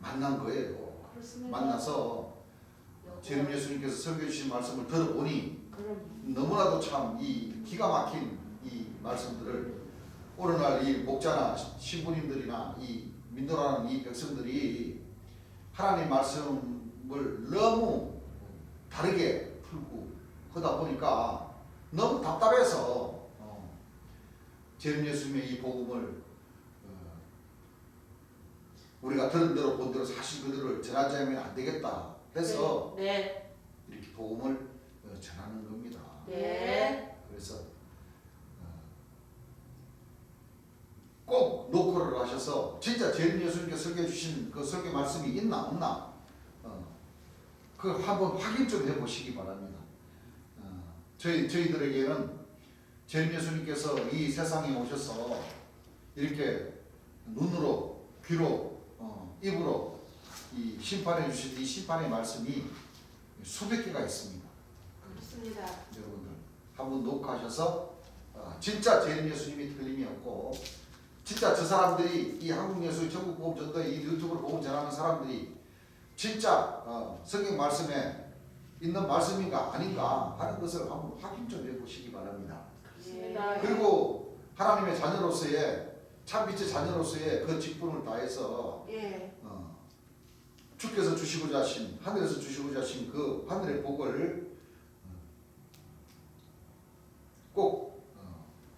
만난 거예요. 그렇습니다. 만나서 재림 예수님께서 설교해 주신 말씀을 들어보니 그럼 너무나도 참 이 기가 막힌 이 말씀들을 오늘날 이 목자나 신부님들이나 이 민도라는 이 백성들이 하나님 말씀을 너무 다르게 풀고 그러다 보니까 너무 답답해서 재림 예수님의 이 복음을 우리가 들은 대로 본 대로 사실 그대로 전하지 않으면 안 되겠다 해서 네. 이렇게 복음을 전하는 겁니다. 네. 그래서 꼭 노크를 하셔서 진짜 재림 예수님께서 설교해 주신 그 설교 말씀이 있나 없나 그 한번 확인 좀 해보시기 바랍니다. 저희들에게는 재림 예수님께서 이 세상에 오셔서 이렇게 눈으로 귀로 입으로 이 심판해 주신 이 심판의 말씀이 수백 개가 있습니다. 그렇습니다. 여러분들 한번 녹화하셔서 진짜 재림 예수님이 틀림이 없고 진짜 저 사람들이 이 한국 예수 전국 복음 전도에 이 유튜브를 복음 전하는 사람들이 진짜 성경 말씀에 있는 말씀인가 아닌가 하는 것을 한번 확인 좀 해보시기 바랍니다. 그렇습니다. 그리고 하나님의 자녀로서의 참빛의 자녀로서의 그 직분을 다해서 예. 주께서 주시고자 하신 하늘에서 주시고자 하신 그 하늘의 복을 꼭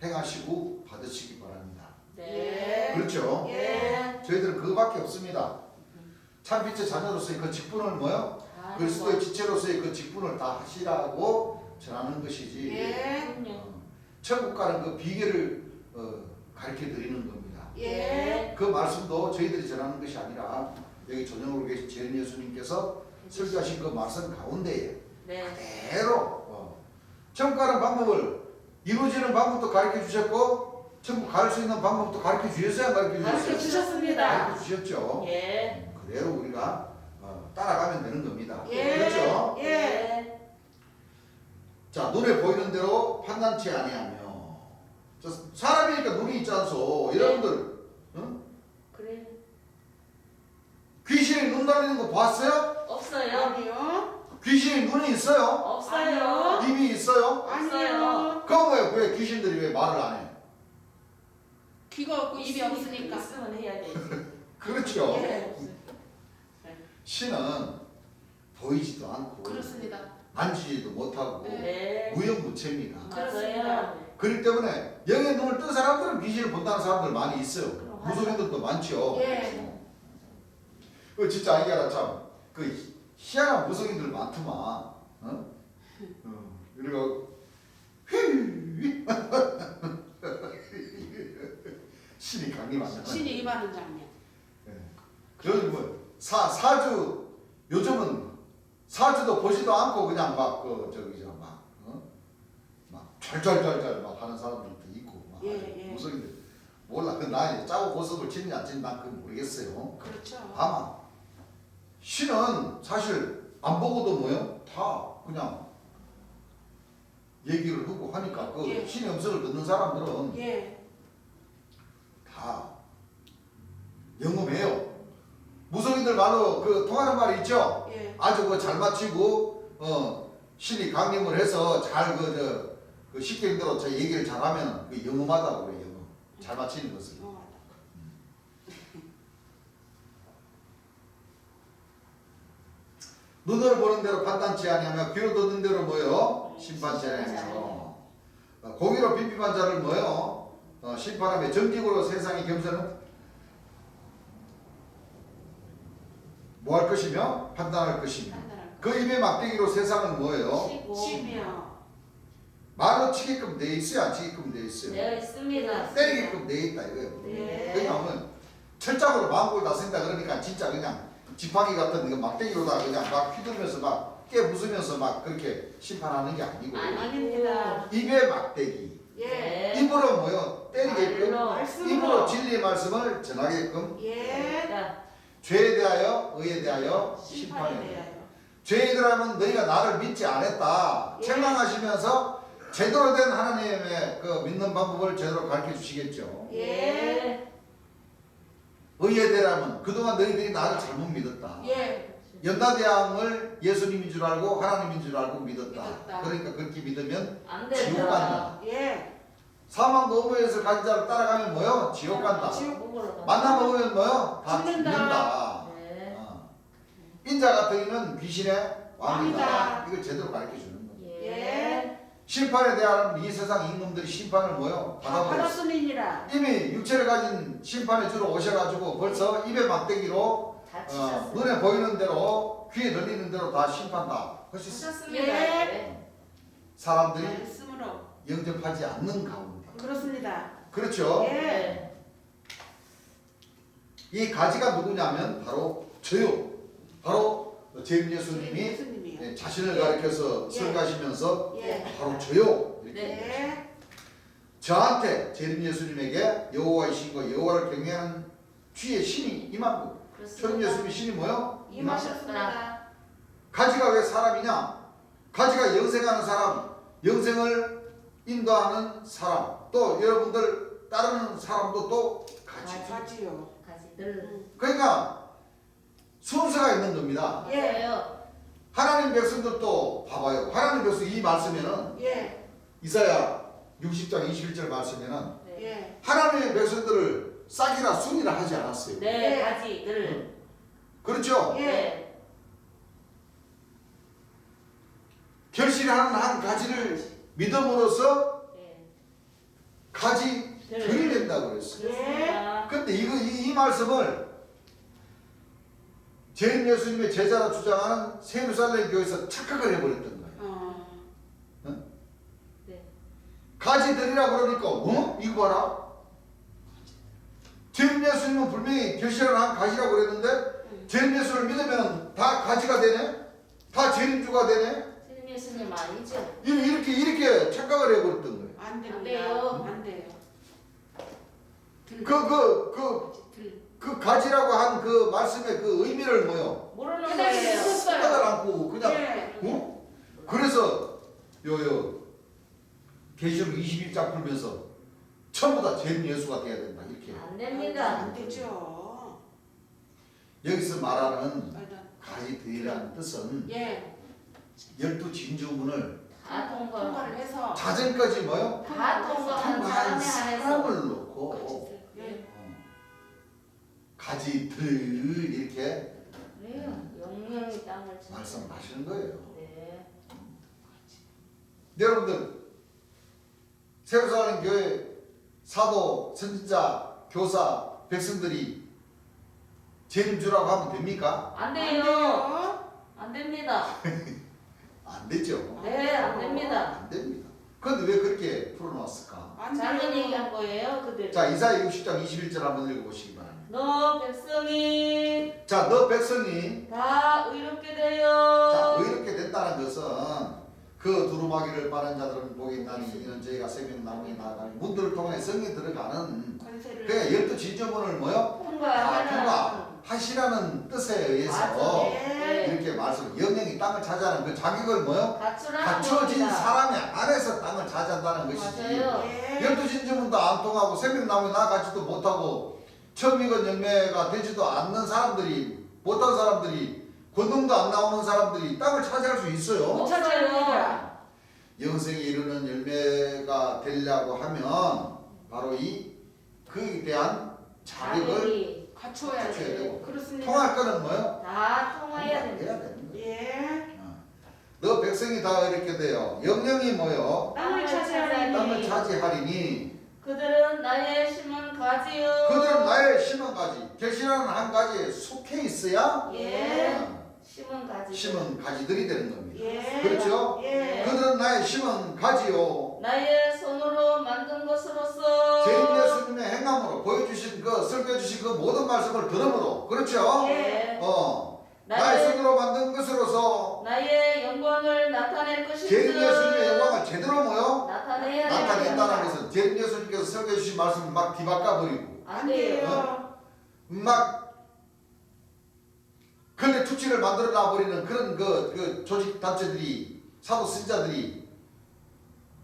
행하시고 받으시기 바랍니다. 네. 그렇죠? 예. 저희들은 그거밖에 없습니다. 참빛의 자녀로서의 그 직분을 뭐요? 그리스도의 지체로서의 그 직분을 다 하시라고 전하는 것이지. 예. 천국 가는 그 비결을 가르쳐 드리는 겁니다. 예. 그 말씀도 저희들이 전하는 것이 아니라 여기 전용으로 계신 재림 예수님께서 설교하신 그 말씀 가운데에 네. 그대로 천국 가는 방법을 이루어지는 방법도 가르쳐 주셨고 천국 갈 수 있는 방법도 가르쳐 주셨어요? 안 가르쳐 주셨어요? 가르쳐 주셨습니다. 가르쳐 주셨죠. 예. 그대로 우리가 따라가면 되는 겁니다. 예. 그렇죠? 예. 자, 눈에 보이는 대로 판단치 아니하며 사람이니까 눈이 있지 않소. 여러분들 그래. 귀신이 눈 달리는 거 봤어요? 없어요. 아니요. 귀신이 눈이 있어요? 없어요. 입이 있어요? 아니요. 그럼 왜 귀신들이 왜 말을 안 해? 귀가 없고 입이 없으니까. 있으면 해야 되지. 그렇죠. 예. 신은 보이지도 않고 그렇습니다. 만지지도 못하고 네. 무형무체입니다. 맞아요. 그렇기 때문에 영의 눈을 뜬 사람들은 귀신을 본다는 사람들 많이 있어요. 그럼 무속인들도 많죠. 예. 진짜 이게 참그 희한한 무속인들 많더만. 그리고 신이 강림하는. 신이 임하는 장면. 요즘 뭐 사주 요즘은 사주도 보지도 않고 그냥 막 막 찰찰찰찰 막 하는 사람들도 있고 막 예, 예. 무속인들 몰라. 그 나 짜고 고속을 치는지 안 치는지 난 그건 모르겠어요. 그렇죠. 다만 신은 사실 안 보고도 뭐요? 다 그냥 얘기를 하고 하니까 그 예. 신의 음성을 듣는 사람들은 예. 다 영험해요. 무속인들 말로 그 통하는 말이 있죠. 예. 아주 그 잘 맞추고 신이 강림을 해서 잘 그 쉽게 힘들어 저 얘기를 잘하면 그 영험하다고 그래요. 영험. 잘 맞히는 것을. 눈으로 보는 대로 판단치 아니하며 귀로 듣는 대로 뭐요? 심판치 아니하며 공의로 빈비한 자를 뭐요? 심판하며 정직으로 세상의 겸손은 뭐 할 것이며 판단할 것이며 그 입의 막대기로 세상은 뭐예요? 치며 말로 치게끔 돼 있어요? 안 치게끔 돼 있어요? 되어 있습니다. 때리게끔 돼 있다 이거예요. 네. 왜냐하면 철장으로 마음골 다쓴다 그러니까 진짜 그냥 지팡이 같은 이거 막대기로다 그냥 막 휘두르면서 막 깨부수면서 막 그렇게 심판하는 게 아니고 아닙니다. 입의 막대기 예. 입으로 뭐요? 때리게끔 말씀으로. 입으로 진리의 말씀을 전하게끔 예. 죄에 대하여 의에 대하여 심판에 심판에 대하여 대하여. 죄인들하면 너희가 나를 믿지 않았다 예. 책망하시면서 제대로 된 하나님의 그 믿는 방법을 제대로 가르쳐 주시겠죠. 예. 의에 대하면 그동안 너희들이 나를 잘못 믿었다. 예. 연다대왕을 예수님인 줄 알고 하나님인 줄 알고 믿었다. 믿었다. 그러니까 그렇게 믿으면 안 지옥 된다. 간다. 예. 사망 거부에서 간 자를 따라가면 뭐요? 지옥 간다. 지옥. 만나 먹으면 뭐요? 다 죽는다. 죽는다. 네. 인자 같으면 귀신의 왕이다. 왕이다. 이걸 제대로 가르쳐 주는 거예요. 예. 심판에 대한 이 세상 임금들이 심판을 뭐요? 다 받아버렸어. 받았음이니라. 이미 육체를 가진 심판의 주로 오셔가지고 벌써 입의 막대기로 다 치셨어요. 눈에 보이는 대로 귀에 들리는 대로 다 심판 다 하셨어요. 하셨습니다. 예. 사람들이 말씀으로. 영접하지 않는 가운데. 그렇습니다. 그렇죠. 예. 네. 이 가지가 누구냐면 바로 저요. 바로 제임 예수님이 예수님이요. 자신을 예. 가리켜서 예. 설가시면서 예. 바로 저요. 이렇게 네. 저한테 제림 예수님에게 여호와의 신과 여호와를 경외하는 주의 신이 임한 거. 제림 예수님의 신이 뭐요? 임하셨습니다. 가지가 왜 사람이냐? 가지가 영생하는 사람, 영생을 인도하는 사람, 또 여러분들 따르는 사람도 또 가지. 가지요. 가지들. 그러니까 순서가 있는 겁니다. 예. 맞아요. 하나님 백성들도 봐봐요. 하나님 백성 이 말씀에는 예. 이사야 60장 21절 말씀에는 네. 예. 하나님의 백성들을 싹이라 순이라 하지 않았어요. 네. 예. 가지들. 그렇죠? 예. 네. 결실하는 한 가지를 믿음으로써 네. 가지 들이 된다고 그랬어요. 그렇습니다. 근데 이 말씀을 제임 예수님의 제자라 주장하는 세루살렘 교회에서 착각을 해버렸던 거예요. 네. 가지들이라 그러니까 이거 봐라. 제임 예수님은 분명히 결실을 한 가지라고 그랬는데 제임 예수를 믿으면 다 가지가 되네? 다 제림주가 되네? 제림 예수님 아니죠? 이렇게 착각을 해버렸던 거예요. 안 됩니다. 안 돼요. 안 돼요. 그 가지라고 한 그 말씀의 그 의미를 뭐요? 모르는 그냥 거예요. 생각을 않고 그냥 예. 그래서 계시록 21장 풀면서 전부 다 제림 예수가 돼야 된다 이렇게 안 됩니다. 안 되죠. 여기서 말하는 말도 안- 가지들이라는 뜻은 예. 12진주문을 다 통과. 통과를 해서 자전까지 뭐요? 다 통과한 통과한 사람에 한해서. 사람을 놓고 예. 가지들 이렇게 네. 영영이 땅을 치. 말씀하시는 거예요. 네. 여러분들 세루살렘 교회 사도, 선지자, 교사, 백성들이 제림주라고 하면 됩니까? 안 안 돼요. 돼요. 안 됩니다. 안 되죠. 네, 안 됩니다. 안 됩니다. 그런데 왜 그렇게 풀어놨을까? 안 잘못 돼요. 얘기한 거예요, 그들. 자, 이사야 60장 21절 한번 읽어보시기 바랍니다. 너 백성이 자, 너 백성이 다 의롭게 되어. 자, 의롭게 됐다는 것은 그 두루마기를 빠는 자들은 복이 있나니 이는 저희가 생명나무에 나아가니 문들을 통해 성에 들어가는 권세를 그 12진주문을 뭐요? 통과하라. 하시라는 뜻에 의해서 맞아. 예. 이렇게 말씀 영영이 땅을 차지하는 그 자격을 뭐요? 갖추라는 갖춰진 겁니다. 사람의 안에서 땅을 차지한다는 것이지. 맞아요. 예. 12진주문도 안 통하고 생명나무에 나아가지도 못하고 처음 익은 열매가 되지도 않는 사람들이 못한 사람들이 권능도 안 나오는 사람들이 땅을 차지할 수 있어요. 못 찾아냅니다. 영생에 이르는 열매가 되려고 하면 바로 이 그에 대한 자격을 자격이 갖춰야 갖춰야 돼요. 되고 그렇습니다. 통할 거는 뭐요? 다 통과해야 해야 됩니다. 되는 거예요. 거예요. 예. 너 백성이 다 이렇게 돼요. 영령이 뭐요? 땅을 차지하리니. 땅을 차지하리니 그들은 나의 심은 가지요. 그들은 나의 심은 가지, 결실하는 한 가지에 속해 있어야 예. 심은 가지. 심은 가지들이 되는 겁니다. 예. 그렇죠? 예. 그들은 나의 심은 가지요. 나의 손으로 만든 것으로서. 제 예수님의 행함으로 보여주신 설교해 주신 그 모든 말씀을 들음으로, 그렇죠? 예. 나의 손으로 만든 것으로서 나의 영광을 나타낼 것인즉. 제 예수님의 영광을 제대로 뭐요? 나타내야 나타낸다는 것은 제 예수님께서 설교해 주신 말씀을 막 뒤바꿔 버리고 안 돼요. 막 근래 투치를 만들어 놔 버리는 그런 그 조직 단체들이, 사도 신자들이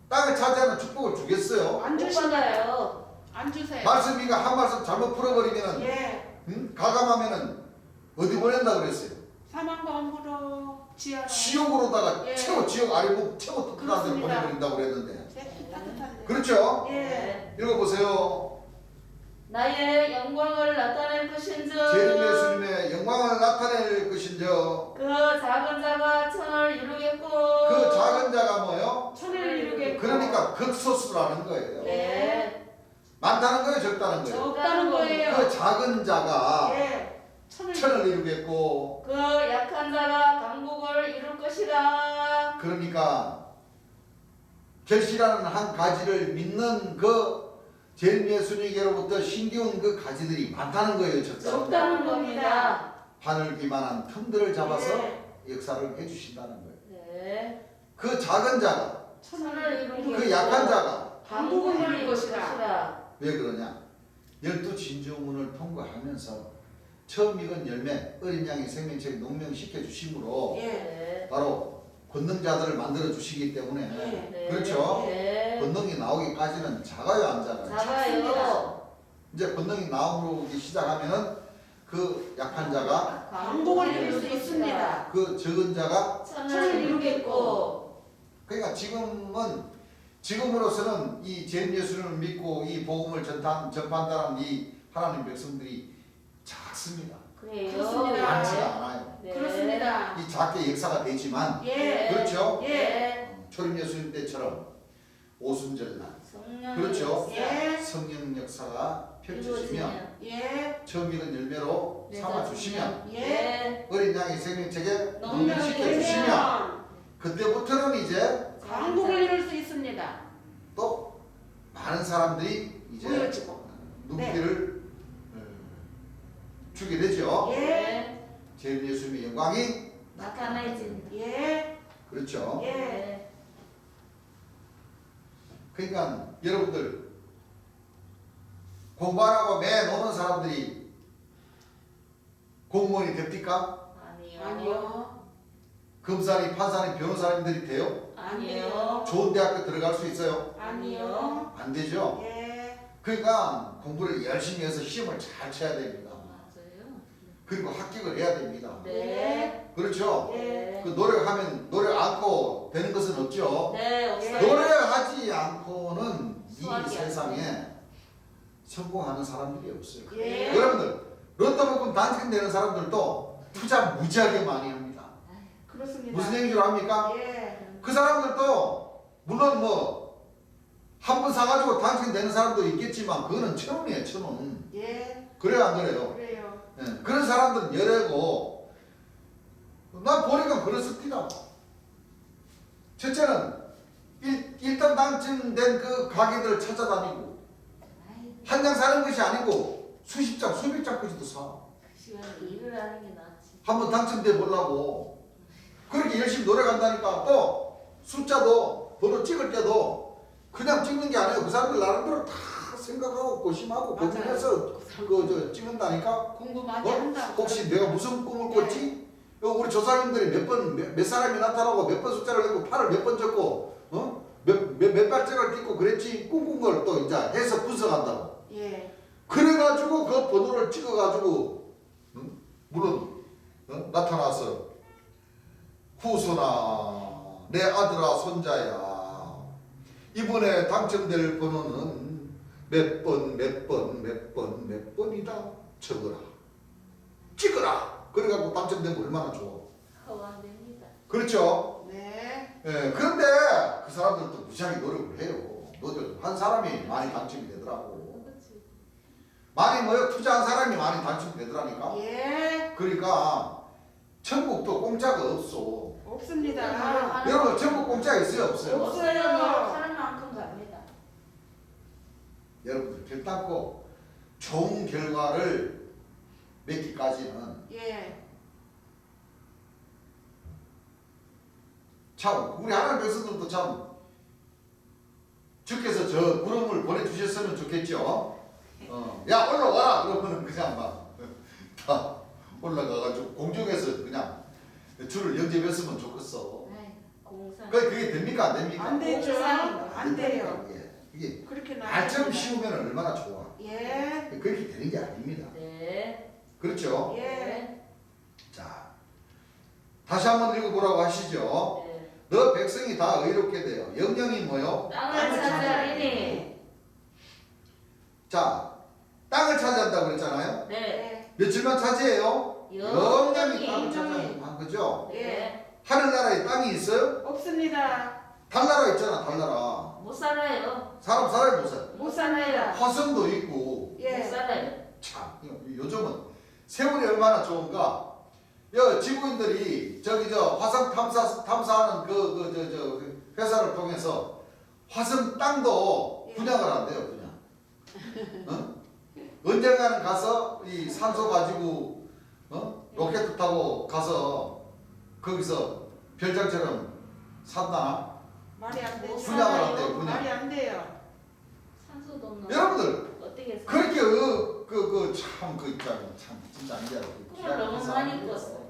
땅을 차지하는 축복을 주겠어요? 안 못 주신다요. 받아요. 안 주세요. 말씀이가 한 말씀 잘못 풀어버리면은 예. 가감하면은 어디 보낸다 그랬어요? 사망감으로 지하로. 지옥으로다가 예. 최고 지옥 아래목 최고 특별한 데로 그렇습니다. 보내버린다고 그랬는데, 따뜻한데. 그렇죠? 예. 읽어보세요. 나의 영광을 나타낼 것인즉. 제 예수님의 영광을 나타낼 것인저 그 작은 자가 천을 이루겠고. 그 작은 자가 뭐요? 천을 이루겠고. 그러니까 극소수라는 거예요. 네. 많다는 거예요, 적다는 거예요? 적다는 거예요. 그 작은 자가 예. 천을 이루겠고, 그 약한 자가 강국을 이룰 것이라. 그러니까 결실하는 한 가지를 믿는 그 제일 예수님께로부터 신기운 그 가지들이 많다는 거예요, 적다는 거예요. 적다는 겁니다. 바늘기만한 틈들을 잡아서 예. 역사를 해주신다는 거예요. 네. 그 작은 자가, 천을 이루겠고. 그 약한 자가 강국을 이룰 것이라. 왜 그러냐? 12진주문을 통과하면서 처음 익은 열매, 어린 양의 생명체를 농명시켜 주심으로 예. 네. 바로 권능자들을 만들어 주시기 때문에 네. 그렇죠? 네. 권능이 나오기까지는 작아요, 안 작아요? 작아요. 이제 권능이 나오기 시작하면은 그 약한 자가, 강국을 이룰 수 있습니다. 그 적은 자가, 천을 이루겠고. 그러니까 지금으로서는 이 제 예수님을 믿고 이 복음을 전파한다는 이 하나님 백성들이 작습니다. 그래요. 그렇습니다. 많지가 않아요. 네. 그렇습니다. 이 작게 역사가 되지만 예. 그렇죠? 예. 초림 예수님 때처럼 오순절날 성령. 그렇죠? 예. 성령 역사가 펼쳐지면 예. 처음 익은 열매로 삼아주시면 예. 어린 양의 생명체계 농명시켜 농명시켜주시면 되면 그때부터는 이제 강국을 이룰 수 있습니다. 또 많은 사람들이 이제 보여지고. 눈길을 주게 되죠. 예. 제일 예수님의 영광이 나타내진. 예. 그렇죠. 예. 그러니까 여러분들 공부 안 하고 매 노는 사람들이 공무원이 됩니까? 아니요. 아니요. 검사니 판사니 변호사님들이 돼요? 아니요. 좋은 대학교 들어갈 수 있어요? 아니요. 안 되죠. 예. 그러니까 공부를 열심히 해서 시험을 잘 쳐야 됩니다. 맞아요. 그리고 합격을 해야 됩니다. 네. 그렇죠. 네. 그 노력하면 노력 않고 되는 것은 없죠. 네, 없어요. 노력하지 않고는 이 수학이 세상에 성공하는 사람들이 없어요. 예. 여러분들 로또 복권 당첨되는 사람들도 투자 무지하게 많이 합니다. 그렇습니다. 무슨 얘기 줄 압니까? 예. 그 사람들도 물론 뭐 한 번 사가지고 당첨되는 사람도 있겠지만 그거는 1,000원이에요, 1,000원. 예. 그래요, 안 그래요? 그래요. 예, 그런 사람들은 여래고 난 보니까 그렇습니다. 첫째는 일단 당첨된 그 가게들을 찾아다니고 한 장 사는 것이 아니고 수십 장, 수백 장까지도 사. 그 시간에 일을 하는 게 낫지. 한번 당첨돼 보려고 그렇게 열심히 노력한다니까. 또 숫자도 번호 찍을 때도 그냥 찍는 게 아니에요. 그 사람들 나름대로 다 생각하고 고심하고 맞아요. 고민해서 그저 찍는다니까. 공부 많이 한다. 혹시 내가 무슨 꿈을 꿨지? 우리 조사님들이 몇 사람이 나타나고 몇 번 숫자를 내고 팔을 몇 번 적고 몇 발짝을 딛고 그랬지. 꿈꾼 걸 또 이제 해서 분석한다고. 예. 그래가지고 그 번호를 찍어가지고 물론 나타나서 후손아 내 아들아 손자야 이번에 당첨될 번호는 몇 번이다 적어라 찍어라. 그래갖고 당첨된 거 얼마나 좋아. 생각하고 안 됩니다. 그렇죠? 네. 예, 그런데 그 사람들도 무지하게 노력을 해요. 한 사람이 많이 당첨이 되더라고. 그렇지. 많이 뭐요? 투자한 사람이 많이 당첨이 되더라니까. 예. 그러니까 천국도 공짜가 없어. 없습니다. 여러분 천국 공짜 있어요 없어요? 없어요. 하는 만큼 갑니다. 여러분들 결단코 좋은 결과를 맺기까지는 예. 참 우리 하나님 백성들도 참 주께서 저 구름을 보내주셨으면 좋겠죠. 야 올라와라 그러면은 그냥 막 다 올라가가지고 공중에서 그냥 줄을 영접했으면 좋겠어. 아이, 공상. 그게 됩니까 안 됩니까? 안 되죠. 공상인 안 돼요. 이게 그렇게 말처럼 쉬우면 얼마나 좋아. 예. 그렇게 되는 게 아닙니다. 네. 그렇죠? 예. 자 다시 한번 읽어보라고 하시죠. 네. 너 백성이 다 의롭게 되어 영영이 뭐요? 땅을 찾아리니. 자 땅을 차지한다고 그랬잖아요. 네. 예. 며칠만 차지해요? 영영이 땅을 영영이. 차지한 거죠. 네. 하늘나라에 땅이 있어요? 없습니다. 달나라 있잖아 달나라. 못 살아요. 사람 살아요 못 살아요? 못 살아요. 화성도 있고. 못 예. 살아요. 참 요즘은 세월이 얼마나 좋은가. 지구인들이 저기 저 화성 탐사하는 저 회사를 통해서 화성 땅도 예. 분양을 한대요 분양. 어? 언젠가는 가서 이 산소 가지고 로켓 타고 가서 거기서 별장처럼 산다. 말이 안 되죠. 분양을 한대요 분양. 말이 안 돼요. 산소도 없는. 여러분들 어떻게 살아? 그렇게 참 진짜 아니야. 꿈을 너무 많이 꿨어.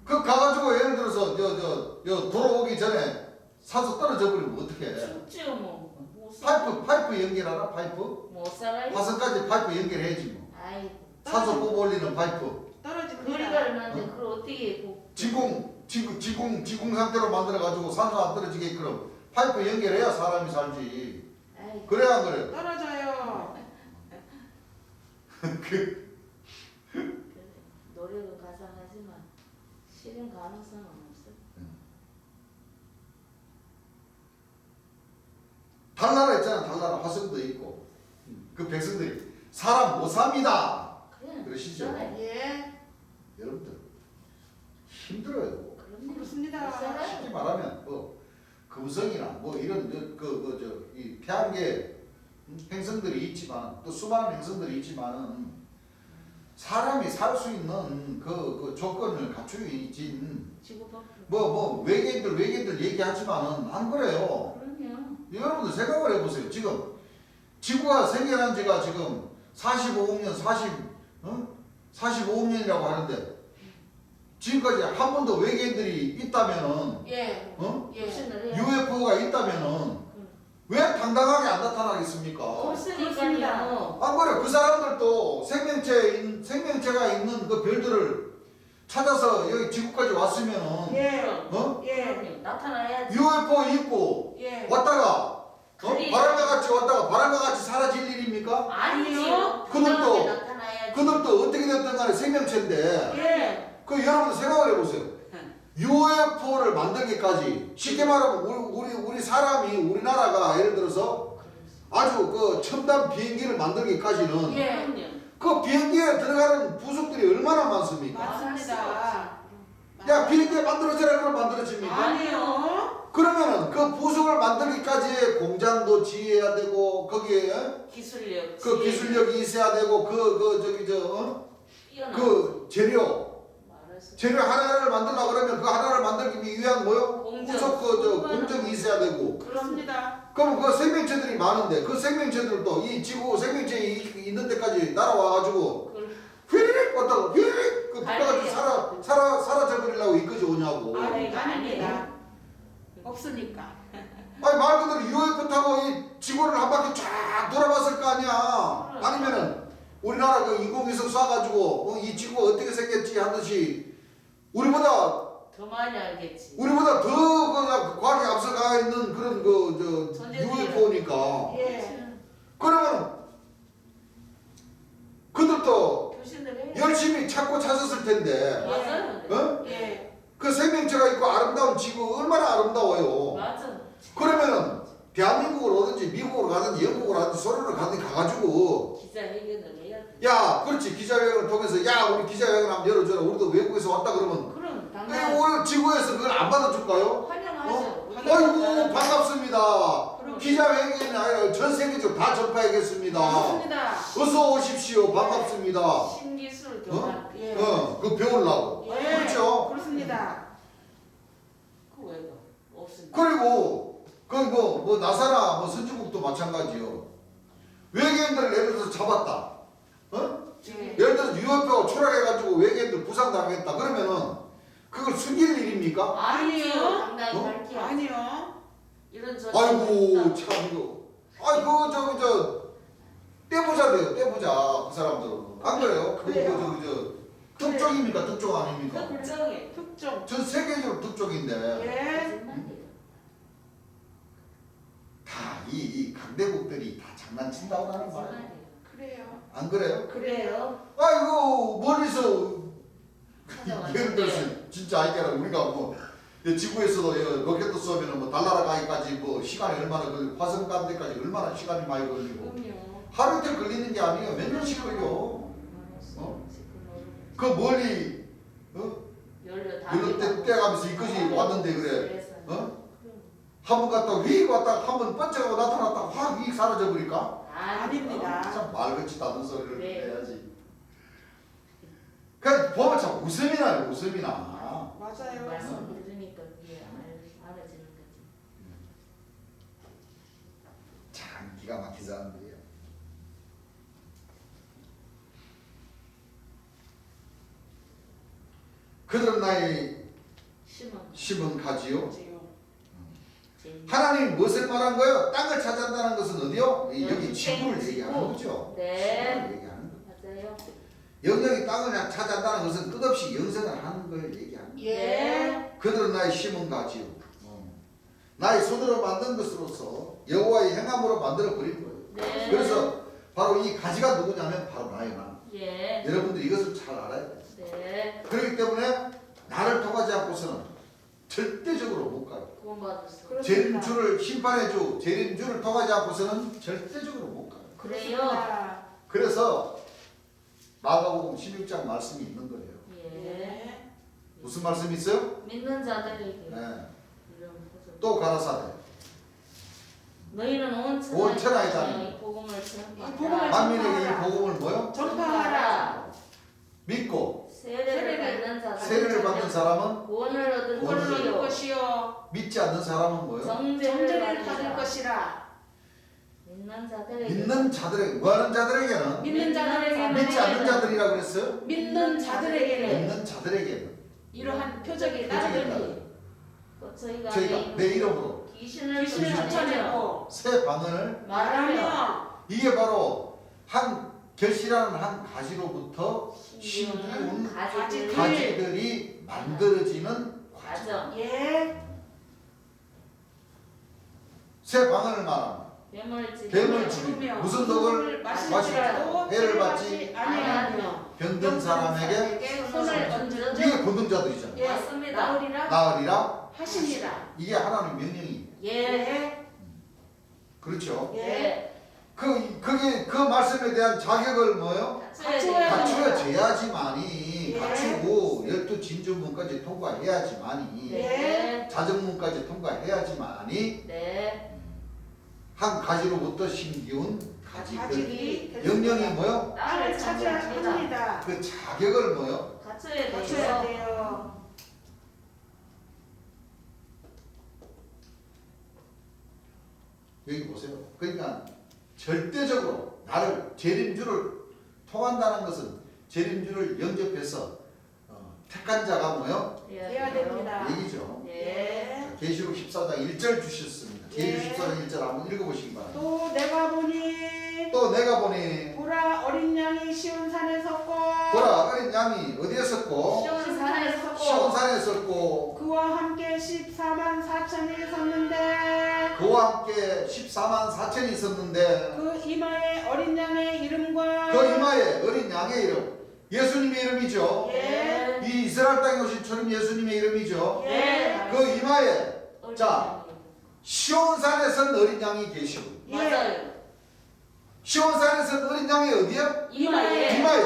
그 가가지고 예를 들어서 저 돌아오기 전에 산소 떨어져 버리면 어떡해? 춥지요 뭐. 못 살아. 파이프 연결하나 파이프? 못 살아요. 화성까지 파이프 연결해야지 뭐. 아이. 산소 뽑아 올리는 파이프. 거리가 떨어집니다. 얼마인데 그걸 어떻게 뭐. 지공 상태로 만들어 가지고 산소 안 떨어지게끔 파이프 연결해야 사람이 살지. 아이. 그래야 안 그래? 떨어져요. 노력은 가상하지만 실현 가능성은 없어. 달나라 있잖아 달나라 화성도 있고 그 백성들이 사람 못 삽니다. 그래. 그러시죠? 살아요. 예. 여러분들 힘들어요. 그럼요. 그렇습니다. 못 살아요. 쉽게 말하면 금성이나 이런 이 태양계 행성들이 있지만 또 수많은 행성들이 있지만은 사람이 살 수 있는 그 조건을 갖추진 지구 밖으로. 외계인들 얘기하지만은 안 그래요. 그럼요. 여러분들 생각을 해보세요. 지금 지구가 생겨난 지가 지금 45억 년, 45억 년이라고 하는데 지금까지 한 번도 외계인들이 있다면은 예. 예. 무슨을 해요? UFO가 있다면은 왜 당당하게 안 나타나겠습니까? 없으니까요. 안 그래 그 사람들도 생명체가 있는 그 별들을 찾아서 여기 지구까지 왔으면은 예. 예. 그럼요. 나타나야지. UFO 있고 예. 왔다가 그래. 바람과 같이 왔다가 바람과 같이 사라질 일입니까? 아니요. 그들도- 분명하게 나타나야지. 그들도 어떻게 됐든 간에 생명체인데 예. 그 여러분 생각을 해보세요. UFO를 만들기까지 쉽게 말하면 우리 사람이 우리나라가 예를 들어서 아주 그 첨단 비행기를 만들기까지는 예. 그럼요. 그 비행기에 들어가는 부속들이 얼마나 많습니까? 맞습니다. 야 비행기 만들어져라 그럼 만들어집니까? 아니요. 그러면은 그 부속을 만들기까지 공장도 지어야 되고 거기에 기술력. 그 기술력이 있어야 되고 그 재료 하나를 만들려고 그러면 그 하나를 만들기 위한 뭐요? 공정. 부속 공정이 있어야 되고 그렇습니다. 그럼 그 생명체들이 많은데 그 생명체들도 이 지구 생명체 있는 데까지 날아와가지고 휘리릭 왔다가 휘리릭 그 붙어가지고 사라져 버리려고 이까지 오냐고. 아닙니다. 없으니까. 아니 말 그대로 UFO 타고 이 지구를 한 바퀴 쫙 돌아봤을 거 아니야. 아니면은 우리나라 그 인공위성 쏴가지고 이 지구가 어떻게 생겼지 하듯이 우리보다 더 많이 알겠지. 더 그냥 과학에 앞서가 있는 그런 존재들이야. UFO니까. 예. 그러면 그들도 교신을 해. 열심히 찾고 찾았을 텐데 맞아요. 미국으로 가든 영국으로 가든 소련으로 가든 가가지고 기자회견을 해야 돼. 야 그렇지 기자회견을 통해서 야 우리 기자회견 한번 열어줘라 우리도 외국에서 왔다 그러면 그럼 왜 당장 오늘 지구에서 그걸 안 받아줄까요? 환영하죠. 아이고 반갑습니다. 그럼. 기자회견이 아니라 전 세계적으로 다 전파하겠습니다. 맞습니다. 어서 오십시오. 반갑습니다. 신기술 교환. 예. 그거 배우려고. 예. 그렇죠? 그렇습니다. 그거 왜요? 없습니다. 그리고 뭐 나사나 뭐 선진국도 마찬가지요. 외계인들을 예를 들어서 잡았다. 예. 예를 들어서 유럽뼈가 초락해가지고 외계인들 부상당했다. 그러면은 그걸 숨길 일입니까? 아니요. 아니요. 당당히 어? 밝혀. 아니요. 이런 저 아이고 참 이거. 아이고 저 떼보자래요. 떼보자 그 사람들은. 안 그래요? 그래요. 특종입니까? 특종 아닙니까? 특정해. 특종. 전 세계적으로 특종인데 예. 거짓말이에요. 다 이 강대국들이 다 장난친다고 하는 말이에요. 거짓말이에요. 그래요. 안 그래요? 그래요. 아이고 멀리서 찾아왔는데. 예를 들어서 진짜 아이게라 우리가 뭐 지구에서도 로켓 쏘면은 뭐 달나라 가기까지 뭐 시간이 얼마나 걸리고 화성 가는 데까지 얼마나 시간이 많이 걸리고 그럼요. 하루 이틀 걸리는 게 아니에요. 몇 년씩 걸려. 그 멀리 열로 떼가면서 이것이 왔는데 그래. 한 번 갔다 휙 왔다 한 번 번쩍하고 나타났다 확 사라져 버릴까? 아닙니다. 참 말같이 다른 소리를 네. 해야지. 그 보면 참 웃음이 나요. 웃음이 나. 맞아요. 말씀 들으니까 그게 알아지는 거지. 참 기가 막힌 사람들이에요. 그들은 나의 심은 가지요. 하나님 무엇을 말한 거예요? 땅을 찾아간다는 것은 어디요? 여기 지구를 얘기하는 거죠. 네. 지구를 얘기하는 거. 맞아요. 영역이 땅을 찾아간다는 것은 끝없이 영생을 하는 걸 얘기하는 거예요. 예. 그들은 나의 심은 가지요. 나의 손으로 만든 것으로서 여호와의 행함으로 만들어 버린 거예요. 네. 그래서 바로 이 가지가 누구냐면 바로 나예요. 나. 예. 여러분들 이것을 잘 알아야 돼요. 네. 그렇기 때문에 나를 통하지 않고서는 절대적으로 못 가요. 구원받았어. 그렇습니다. 재림주를 심판해주 재림주를 통하지 않고서는 절대적으로 못 가요. 그렇습니다. 그래서 마가복음 16장 말씀이 있는 거예요. 예. 예. 무슨 말씀이 있어요? 믿는 자들에게 네. 이런 것을 또 가라사대 너희는 온 온 천하에 천하에 다니는 이 복음을 전하라. 복음을 만민에게 이 복음을 뭐요? 전파하라. 믿고 세례를 받는 자들 세례를 받는 사람은 구원을 얻은 구원을 얻을 것이요 것이요. 믿지 않는 사람은 뭐요? 정죄를 정죄를 받을 받는 자 것이라. 믿는 자들에게 믿는 자들에게 뭐하는 자들에게는 믿는 자들에게는 믿지 않는 자들이라고 그랬어요? 믿는 자들에게는 믿는 자들에게는 이러한 표적이 표적이 따르니 또 저희가 저희가 내 이름으로 귀신을 귀신을 쫓아내고 새 방언을 말하며 말하며 이게 바로 한 결실하는 한 가지로부터 신기운 신기운 가지들 가지들이 만들어지는 과정. 과정 예. 새 방언을 말합니다. 뱀을 뱀을 죽이며 죽이며 무슨 독을 마시더라도 해를 받지 아니하며 병든 사람에게 손을 얹어 이게 고등자들이잖아요. 예. 맞습니다. 나으리라 나으리라 하십니다. 이게 하나님 명령이에요. 예. 그렇죠? 예. 그게 그 말씀에 대한 자격을 뭐요? 갖추어야 갖추어져야지만이 예. 갖추고 12진주문까지 통과해야지만이 예. 자정문까지 통과해야지만이 네. 한 가지로부터 심기운 가지들 가지들이 영령이 뭐요? 땅을 차지합니다. 그 자격을 뭐요? 갖춰야 갖춰야 돼요. 돼요. 여기 보세요. 그러니까 절대적으로 나를 재림주를 통한다는 것은 재림주를 영접해서 택한 자가 뭐요? 해야 됩니다. 얘기죠. 네. 계시록 14장 1절 주셨습니다. 계시록 14장 1절 한번 읽어보시기 바랍니다. 또 내가 보니 또 내가 보니 보라 어린 양이 시온산에 섰고 보라 어린 양이 어디에 섰고 시온산에 섰고 시온산에 섰고 그와 함께 14만 4천이 섰는데 그와 함께 14만 4천이 있었는데 그 이마에 어린 양의 이름과 그 이마에 어린 양의 이름 예수님의 이름이죠. 예. 이 이스라엘 땅에 오신 주님 예수님의 이름이죠. 예. 그 이마에 자 시온산에 선 어린 양이 계시고 예. 맞아요. 시온산에 선 어린 양이 어디야? 이마에. 이마에.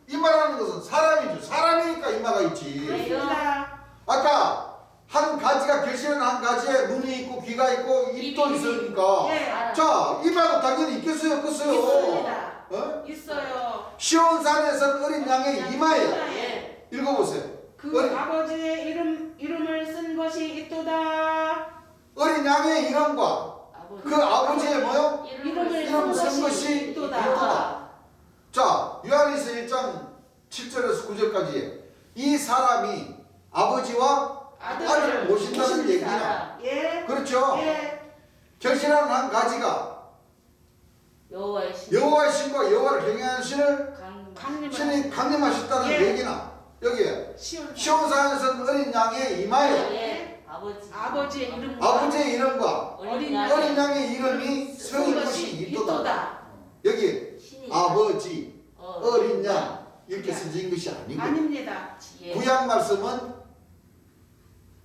이마라는 것은 사람이죠. 사람이니까 이마가 있지. 그렇습니다. 아까 한 가지가 결실은 한 가지에 눈이 있고 귀가 있고 입도 입이 있으니까 예. 자 이마도 당연히 있겠어요 없겠어요? 있습니다. 어? 있어요. 시온산에 선 어린 양의 이마에 예. 읽어보세요. 그 어린, 아버지의 이름을 쓴 것이 있도다. 어린 양의 이름과 아버지. 그 아버지의 뭐요? 이름을 이름 쓴 쓴 것이 것이 있도다. 있도다. 자, 요한일서 1장 7절에서 9절까지 이 사람이 아버지와 아들을 모신다는 얘기나 예. 그렇죠? 예. 결실한 한 가지가 여호와의 신. 여호와의 신과 여호와를 경외하는 신을 강. 신이 강림하셨다는 예. 얘기나 여기에 시온. 시온산에서 어린 양의 이마에 예. 아버지. 아버지의 이름과 아버지의 이름과 어린 어린 양. 양의 이름이 쓴 쓰인 것이 것이 있도다. 있도다. 여기 신이. 아버지, 어린 양 이렇게 예. 쓰인 것이 아니고 아닙니다. 예. 구약 말씀은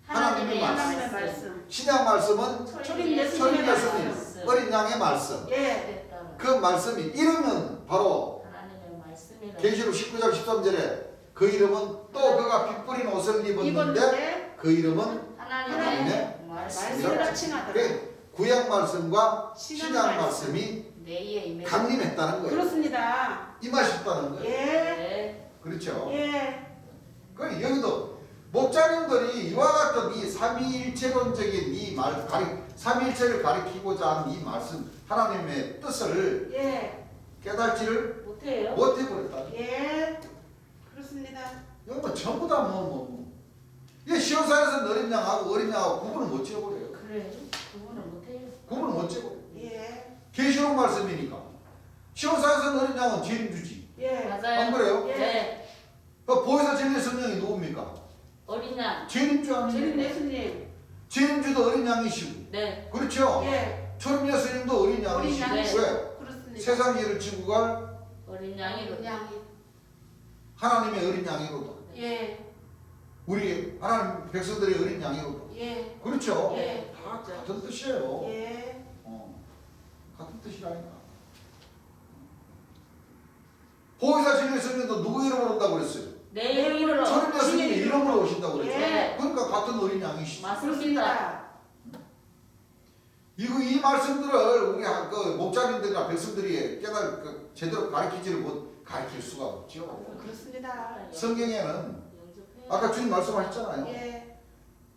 하나님의 하나님의 말씀. 신약 말씀은 초림 초림 예수님의 예수님 말씀. 어린 양의 말씀 예. 그 말씀이 이름은 바로 하나님의 말씀이라. 계시록 19장 13절에 그 이름은 또 그가 피 뿌린 옷을 입었는데 입었는데 그 이름은 하나님의 말씀이라 말씀이라. 칭하더라. 그 구약 말씀과 신약 신약 말씀. 말씀이 내에 임해. 강림했다는 거예요. 그렇습니다. 임하셨다는 거예요. 예. 네. 그렇죠. 예. 그 여기도 목자님들이 이와 같은 이 삼위일체론적인 이 말 삼위일체를 가리키고자 하는 이 말씀 하나님의 뜻을 예. 깨달지를 못해요. 못해버렸다. 예. 그렇습니다. 이거 뭐 전부 다 이 시온산에서 어린 양하고 어린 양하고 구분을 못 지어버려요. 그래. 그분은 못해요. 구분을 못 지어버려. 예. 계시록 말씀이니까 시온산에서 어린 양은 죄인주지. 예. 맞아요. 안 그래요? 예. 네. 그 보혜사 진리 성령이 누굽니까? 어린 양. 죄인주 재림 아닙니까? 예수님. 죄인주도 어린 양이시고 네. 그렇죠? 예. 초림 예수님도 어린 어린 양이시고 양이시고. 왜? 그렇습니다. 세상 일을 지고 갈 어린 양이로. 양이. 하나님의 어린 양이로다. 예. 우리 하나님 백성들의 어린 양이로다. 예. 그렇죠? 예. 다 같은 뜻이에요. 예. 같은 뜻이라니까. 보혜사 진리 예수님도 누구 이름으로 온다고 그랬어요? 내 이름으로. 초림 예수님 이름으로 오신다고 그랬죠. 예. 그러니까 같은 어린 양이시죠. 맞습니다. 그렇습니다. 이 말씀들을 우리 그 목자님들이나 백성들이 제대로 가르치지를 못 가르칠 수가 없죠. 그렇습니다. 성경에는 연습해요. 아까 주님 말씀하셨잖아요. 예.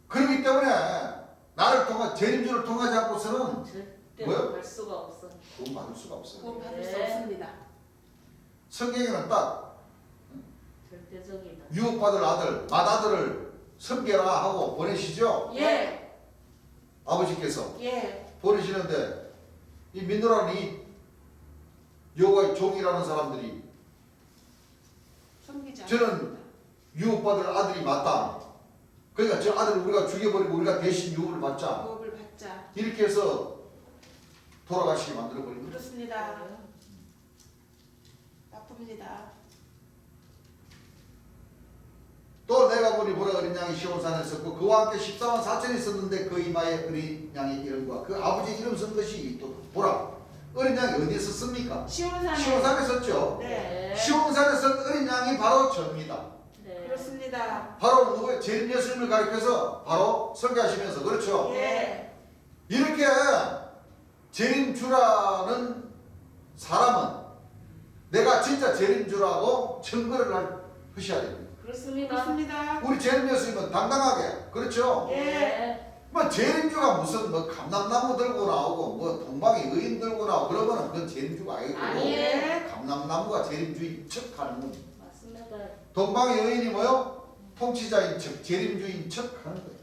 그렇기 때문에 나를 통한 재림주를 통하지 않고서는 절대 뭐요? 할 수가 없어. 구원 받을 수가 없어요. 구원 받을 수 네. 없습니다. 성경에는 딱 절대적이다. 유혹받을 아들, 맏아들을 섬겨라 하고 보내시죠. 예. 아버지께서 예. 보내시는데 이 민노라는 이 여호와의 종이라는 사람들이 섬기지 저는 않습니다. 유혹받을 아들이 맞다. 그러니까 저 아들을 우리가 죽여버리고 우리가 대신 유혹을 받자. 유업을 받자. 이렇게 해서 돌아가시게 만들어버린 거예요. 그렇습니다. 나쁩니다. 또 내가 보니 보라 어린 양이 시온산에 있었고 그와 함께 14만 4천이 있었는데 그 이마에 어린 양의 이름과 그 아버지 이름 쓴 것이 또 보라 어린 양이 어디에서 씁니까? 시온산에. 시온산에 썼죠. 네. 시온산에 쓴 어린 양이 바로 저입니다. 네. 그렇습니다. 바로 누구의 재림 예수님을 가리켜서 바로 설교하시면서 그렇죠. 예. 이렇게 재림주라는 사람은 내가 진짜 재림주라고 증거를 하셔야 됩니다. 그렇습니다. 그렇습니다. 우리 재림 예수님은 당당하게 그렇죠. 예. 네. 뭐 재림주가 무슨 뭐 감람나무 들고 나오고 뭐 동방의 의인 들고 나오고 그러면은 그건 재림주가 아니고 아니에요. 예. 감람나무가 재림주인 척 하는 겁니다. 맞습니다. 동방의 의인이 뭐요? 통치자인 척 재림주인 척 하는 거예요.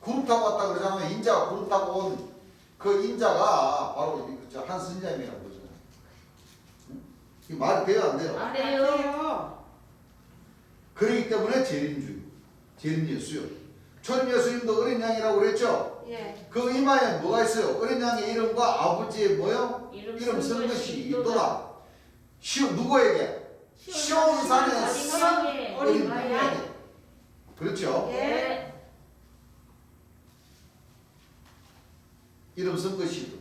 구름 타고 왔다 그러잖아요. 인자가 구름 타고 온 그 인자가 바로 저 한선자님이라고 그러잖아요. 이 말이 돼요 안 돼요? 안 돼요. 돼요. 그렇기 때문에 재림 예수요. 초림 예수님도 어린 양이라고 그랬죠. 예. 그 이마에 뭐가 있어요? 어린 양의 이름과 아버지의 뭐요? 이름 쓴 것이 있도다. 누구에게? 시온산에 선 어린 양에게. 그렇죠. 예. 네. 이름 쓴 것이도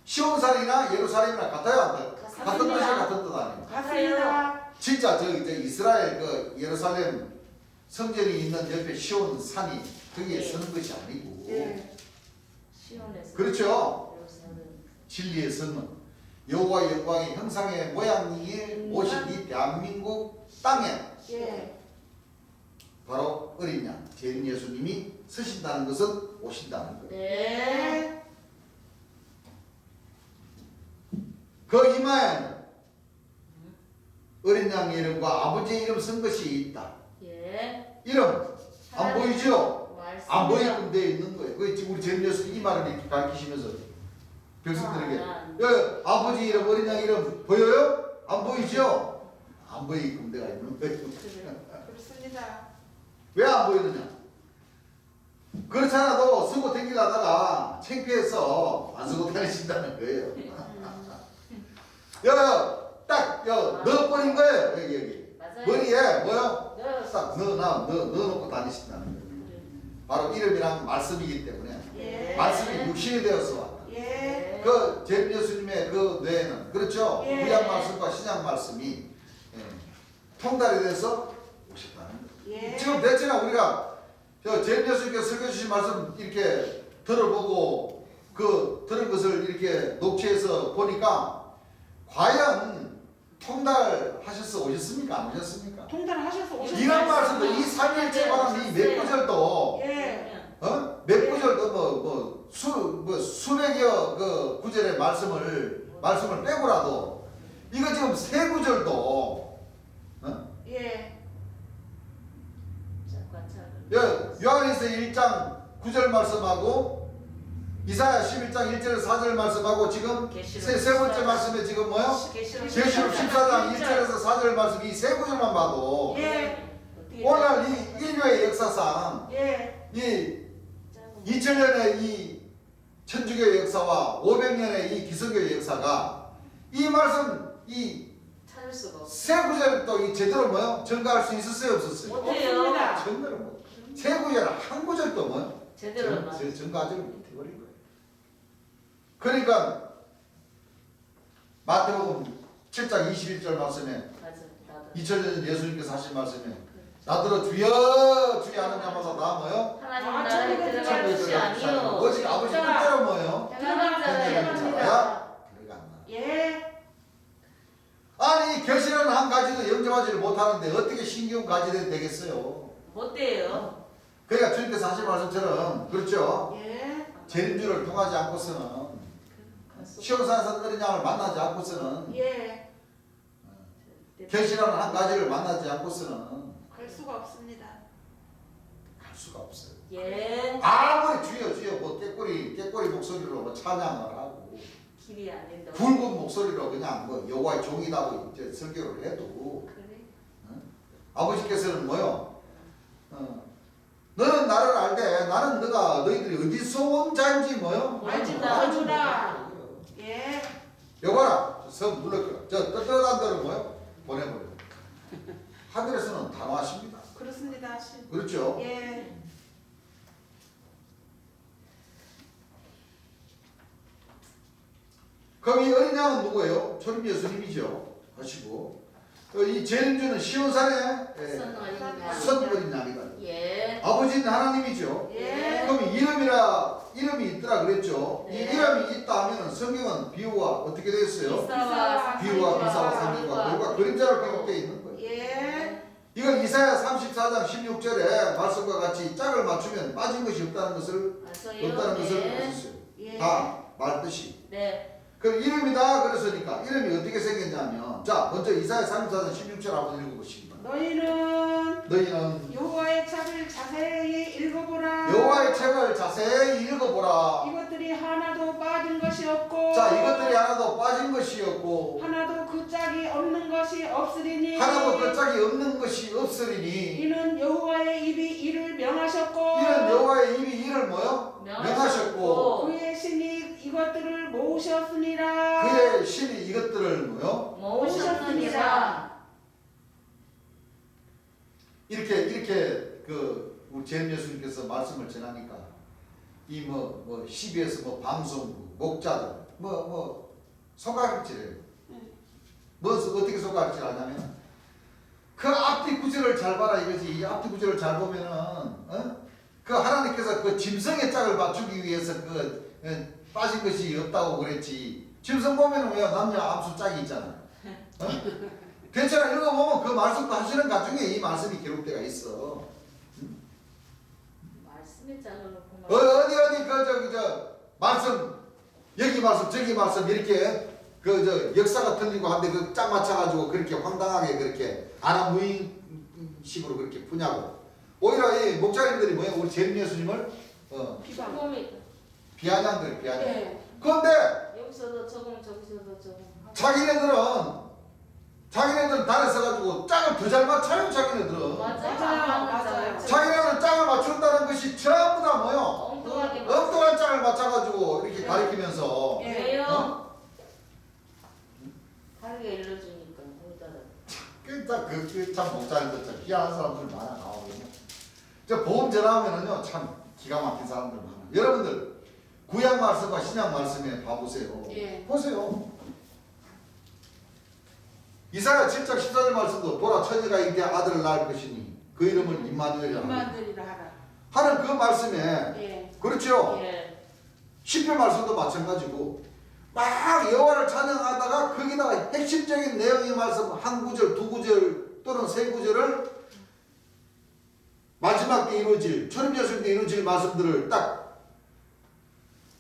시온산이나 예루살렘이나 같아요? 안 같아요? 같은 같습니다. 뜻이 같은 뜻 아니에요? 같습니다. 진짜 저 이스라엘 그 예루살렘 성전이 있는 옆에 시온산이 거기에 네. 서는 것이 아니고 예. 시온에서 그렇죠. 예루살렘. 진리의 선은 여호와의 영광의 형상의 모양이 오신 이 대한민국 땅에 예. 바로 어린 양 재림 예수님이 서신다는 것은 오신다는 거예요. 네. 그 이마에는 어린 양의 이름과 아버지의 이름 쓴 것이 있다. 예. 이름 안 보이죠? 말씀. 안 보이게끔 되어 있는 거예요. 그 지금 우리 재림 예수님 이 말을 이렇게 가르치시면서 백성들에게 아버지 이름 어린 양 이름 보여요? 안 보이죠? 안 보이게끔 되어 있는 거예요. 그렇습니다. 왜 안 보이느냐? 그렇지 않아도 쓰고 댕기려다가 창피해서 안 쓰고 다니신다는 거예요. 딱 넣어버린 거예요. 여기 맞아요. 머리에 뭐요? 네. 딱 넣어놓고 다니신다는 거예요. 바로 이름이란 말씀이기 때문에 예. 말씀이 육신이 되어서 왔다. 예. 그 재림 예수님의 그 뇌에는 그렇죠. 예. 구약 말씀과 신약 말씀이 통달이 돼서 오셨다는 거예요. 예. 지금 대체나 우리가 저 재림 예수님께서 설교 주신 말씀 이렇게 들어보고 그 들은 것을 이렇게 녹취해서 보니까 과연 통달하셔서 오셨습니까? 안 오셨습니까? 통달하셔서 오셨어요. 이런 말씀도 이 삼일째 말하는 이 몇 구절도 예. 몇 구절도 수백여 그 구절의 말씀을 빼고라도 이거 지금 세 구절도 예. 요한일서 1장 9절 말씀하고 이사야 11장 1절 4절 말씀하고 지금 세 번째 말씀에 지금 뭐요? 계시록 계시록 14장 1절에서 4절 말씀 이 세 구절만 봐도 예. 오늘 이 인류의 역사상 예. 이 2000년의 이 천주교의 역사와 500년의 이 기성교의 역사가 이 말씀 이 찾을 수가 없어. 세 구절도 이 제대로 뭐요? 전가할 수 있었어요 없었어요? 못해요. 없습니다. 전가를 못. 세 구절 한 구절도 뭐요? 제대로 전가하지를 못해버린 거예요. 그러니까 마태복음 7장 21절 말씀에 맞아. 나도. 2000년 예수님께서 하신 말씀에 나더러 주여 주여 하는 자마다 다 뭐요? 하나님 아, 나라에 천국에 들어갈 천국에 것이 들어갈 것이 아니요. 아니요. 오직 아버지 뜻대로 뭐요? 들어간 자라야 들어간다. 들어간다. 예. 아니 결실은 한 가지도 영접하지를 못하는데 어떻게 신기운 가지도 되겠어요? 못 돼요. 그러니까 주님께서 하신 말씀처럼 그렇죠? 예. 재림주를 통하지 않고서는 시온산에서 어린 양을 만나지 않고서는 예. 결실하는 한 가지를 만나지 않고서는 갈 수가 없습니다. 갈 수가 없어요. 예. 아무리 주여 주여 뭐 깨꼬리 목소리로 뭐 찬양을 하고 길이 안 된다. 굵은 목소리로 그냥 뭐 여호와의 종이라고 이제 설교를 해도 그래. 아버지께서는 뭐요? 너는 나를 알되 나는 너희들이 어디서 온 자인지 뭐요? 알지다. 예. 여봐라 성 물러거라 저 떳떳한 대로 뭐요? 보내버려. 하늘에서는 단호하십니다. 그렇습니다. 그렇죠? 예. 그럼 이 어린 양은 누구예요? 초림 예수님이죠. 하시고 이 재림주는 시온산의 선 어린 양이다. 예. 아버지는 하나님이죠. 예. 그럼 이름이 있더라 그랬죠. 이 네. 이름이 있다 하면은 성경은 비유와 어떻게 되어 있어요? 비사와 비유와 미사와 상징과 글과 그림자로 기록되어 있는 거예요. 예. 이건 이사야 34장 16절에 말씀과 같이 짝을 맞추면 빠진 것이 없다는 것을 맞아요. 없다는 것을 네. 보셨어요. 예. 다 말뜻이. 네. 그럼 이름이다 그랬으니까 이름이 어떻게 생겼냐면 자 먼저 이사야 34장 16절 한번 읽어보시기 바랍니다. 너희는 여호와의 책을 자세히 읽어보라. 여호와의 책을 자세히 읽어보라. 이것들이 하나도 빠진 것이 없고. 자 이것들이 하나도 빠진 것이 없고 하나도 그 짝이 없는 것이 없으리니. 하나도 그 짝이 없는 것이 없으리니 이는 여호와의 입이 이를 명하셨고. 이는 여호와의 입이 이를 뭐요? 명하셨고 그의 신이 이것들을 모으셨으니라. 그의 신이 이것들을 뭐요? 모으셨느니라. 이렇게 그 우리 재림 예수님께서 말씀을 전하니까 이 CBS 방송국 목자들 손가락질해요. 어떻게 손가락질 하냐면 그 앞뒤 구절을 잘 봐라 이거지. 이 앞뒤 구절을 잘 보면은 그 하나님께서 그 짐승의 짝을 맞추기 위해서 빠진 것이 없다고 그랬지. 짐승 보면은 왜 남녀 암수 짝이 있잖아. 괜찮아. 읽어보면 그 말씀도 하시는 것 중에 이 말씀이 기록되어 있어. 말씀이 짜놓고 어디 말씀 여기 말씀 저기 말씀 이렇게 역사가 틀리고 한데 그 짝 맞춰가지고 그렇게 황당하게 그렇게 아나무인식으로 그렇게 푸냐고. 오히려 이 목사님들이 뭐예요? 우리 재림 예수님을 비방이 비아냥들. 네. 그런데 여기서도 조금 저기서도 조금 자기네들 달에 써가지고 짝을 더 잘 맞춰요. 자기네들은. 맞아요. 자기네들은 짝을 맞춘다는 것이 전부 다 뭐요? 엉뚱하게 엉뚱한 짝을 맞춰가지고 이렇게 가리키면서 왜요? 다르게 일러주니까 참 목사님들 참 희한한 사람들 많아 나오거든요. 저 보험 전화하면은요 참 기가 막힌 사람들 많아. 여러분들 구약 말씀과 신약 말씀에 봐보세요. 예. 보세요. 이사야 7장 14절 말씀도 보라 처녀가 이때 아들을 낳을 것이니 그 이름을 임마누엘이라 하라. 하는 그 말씀에 예. 그렇죠. 예. 시편 말씀도 마찬가지고 막 여호와를 찬양하다가 거기다가 핵심적인 내용의 말씀 한 구절, 두 구절 또는 세 구절을 마지막 때 이루어질 초림 예수님 때 이루어질 말씀들을 딱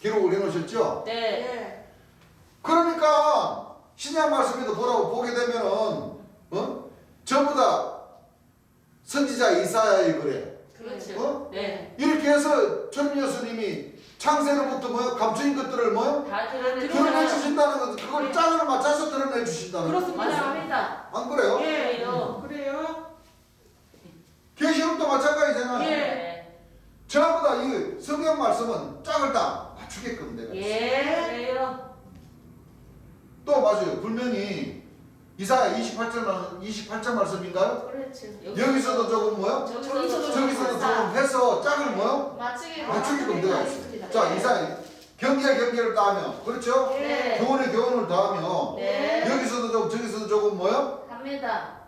기록을 해놓으셨죠. 네. 예. 그러니까 신약 말씀에도 보게 되면은 전부 다 선지자 이사야의 글에 그렇죠. 네. 이렇게 해서 초림 예수님이 창세로부터 감추인 것들을 다 드러내 드러내 주신다는 것, 그걸 짝으로 맞춰서 드러내 주신다는 것. 그렇습니다. 맞습니다. 안 그래요? 예. 그래요. 그래요? 계시록도 마찬가지잖아요. 예. 전부 다 이 성경 말씀은 짝을 다 맞추게끔 내가. 예. 그래요. 또 맞아요. 분명히 이사야 28장 말씀인가요? 그렇죠. 여기서도 조금 저기서도 조금 해서 짝을 맞추게끔 되어 있어요. 자, 이사야 경계를 더하며 그렇죠? 네. 교훈을 더하며 네. 여기서도 조금 저기서도 조금 합니다.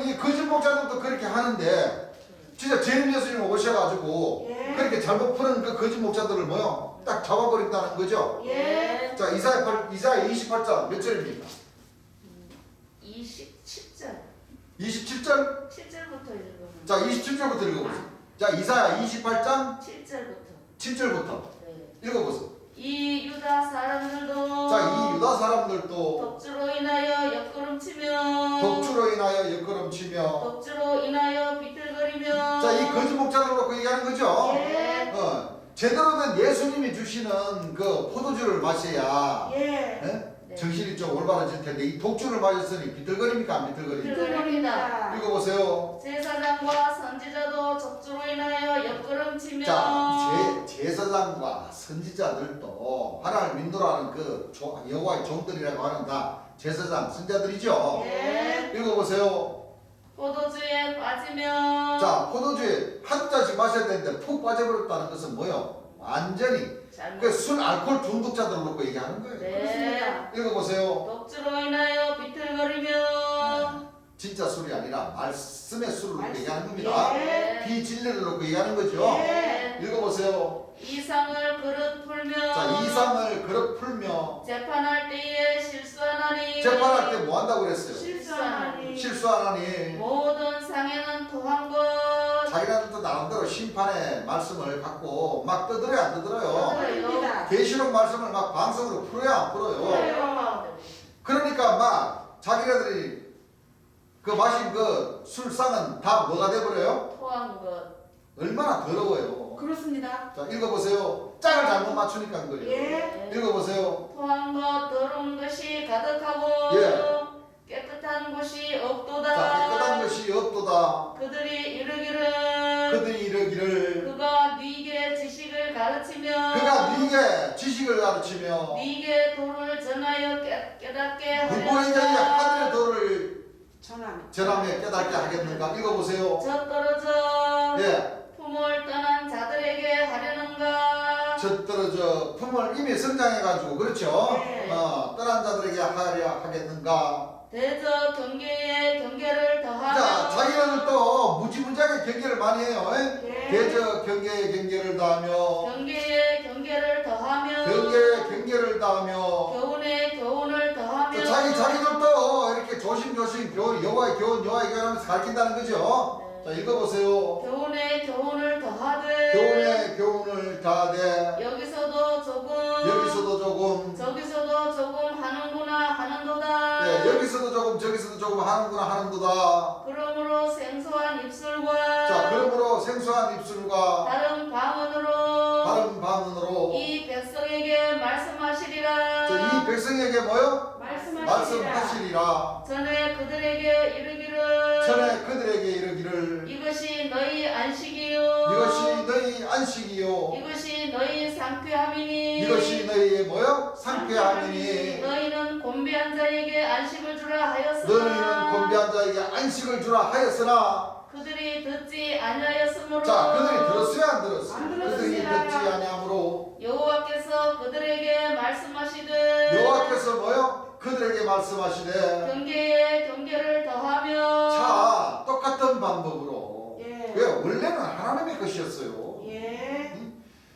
이 거짓 목사들도 그렇게 하는데 진짜 재림 예수님 오셔가지고 예. 그렇게 잘못 푸는 그 거짓 목사들을 딱 잡아버린다는 거죠. 예. 자, 이사야 28장 몇 절입니까? 27절. 27절? 7절부터 읽어보면. 자, 27절부터 읽어보세요. 자, 이사야 28장 7절부터. 7절부터 네. 읽어보세요. 이 유다 사람들도 자, 이 유다 사람들도 독주로 인하여 옆구름치며 독주로 인하여 옆걸음치며 독주로 인하여 비틀거리며 자, 이 거짓 목자를 놓고 얘기하는 거죠. 예. 제대로 된 예수님이 주시는 그 포도주를 마셔야 예. 네. 정신이 좀 올바라질 텐데 이 독주를 마셨으니 비틀거립니까 안 비틀거립니까? 비틀거립니다. 읽어보세요. 제사장과 선지자도 적주로 인하여 옆구름치며 자, 제사장과 선지자들도 하나님을 인도하는 그 여호와의 종들이라고 하는 다 제사장, 선지자들이죠. 예. 읽어보세요. 포도주에 빠지며 자, 포도주에 한 잔씩 마셔야 되는데 푹 빠져버렸다는 것은 뭐요? 완전히 잘못. 그 술, 알코올 중독자들을 놓고 얘기하는 거예요. 네. 읽어보세요. 독주로 인하여 비틀거리며 진짜 술이 아니라 말씀의 술을 놓고 말씀. 얘기하는 겁니다. 예. 비진리를 놓고 얘기하는 거죠. 예. 읽어보세요. 이상을 그릇 풀며 자, 이상을 그릇 풀며 재판할 때에 실수하나니 재판할 때 뭐 한다고 그랬어요? 실수하니. 실수하나니 모든 상해는 토한 것 자기네들도 나름대로 심판의 말씀을 갖고 막 떠들어요 안 떠들어요? 그럽니다. 계시록 말씀을 막 방송으로 풀어요 안 풀어요? 그러니까 막 자기네들이 그 마신 그 술상은 다 뭐가 돼버려요? 토한 것 얼마나 더러워요. 그렇습니다. 자, 읽어보세요. 짝을 잘못 맞추니까 그래요. 예. 읽어보세요. 토한 것 더러운 것이 가득하고 예. 깨끗한 곳이 자, 없도다 깨끗한 것이 없도다. 그들이 이르기를 그들이 이르기를 그가 네게 지식을 가르치며 그가 네게 지식을 가르치며 네게 도를 전하여 깨닫게 누구에게 하늘의 도를 전함. 전하며 깨닫게 하겠는가? 읽어보세요. 저 떨어져 예. 품을 떠난 자들에게 하려는가 그것들을 품을 이미 성장해가지고 그렇죠. 네. 떠난 자들에게 하려 하겠는가. 대저 경계에 경계를 더하며 자, 자기는 또 무지무지하게 경계를 많이 해요. 예. 대저 경계에 경계를 다하며 경계에 경계를 더하며 경계에 경계를 다하며 교훈에 교훈을 더하며 또 자기들도 이렇게 조심조심 교훈 여호와의 교훈 하면서 가르친다는 거죠. 자, 읽어보세요. 교훈에 교훈을 더하되 교훈에 교훈을 다하되 여기서도 조금 저기서도 조금 하는구나 네, 여기서도 조금 저기서도 조금 하는구나 하는도다. 그러므로 생소한 입술과 자, 그러므로 생소한 입술과 다른 방언으로 다른 방언으로 이 백성에게 말씀하시리라. 이 백성에게 뭐요? 말씀하시리라. 말씀하시리라. 전에 그들에게 이르기를 전에 그들에게 이르기를 이것이 너희 안식이요 이것이 너희 안식이요 이것이 너희 상쾌함이니 이것이 너희의 뭐요? 상쾌함이니 너희는 곤비한 자에게 안식을 주라 하였으나 너희는 곤비한 자에게 안식을 주라 하였으나 그들이 듣지 아니하였으므로 자, 그들이 들었어요 안 들었어요? 안 그들이 들었습니다. 듣지 아니하므로 여호와께서 그들에게 말씀하시되 여호와께서 뭐요? 그들에게 말씀하시되 경계에 경계를 더하며 자, 똑같은 방법으로 예. 왜? 원래는 하나님의 것이었어요. 예.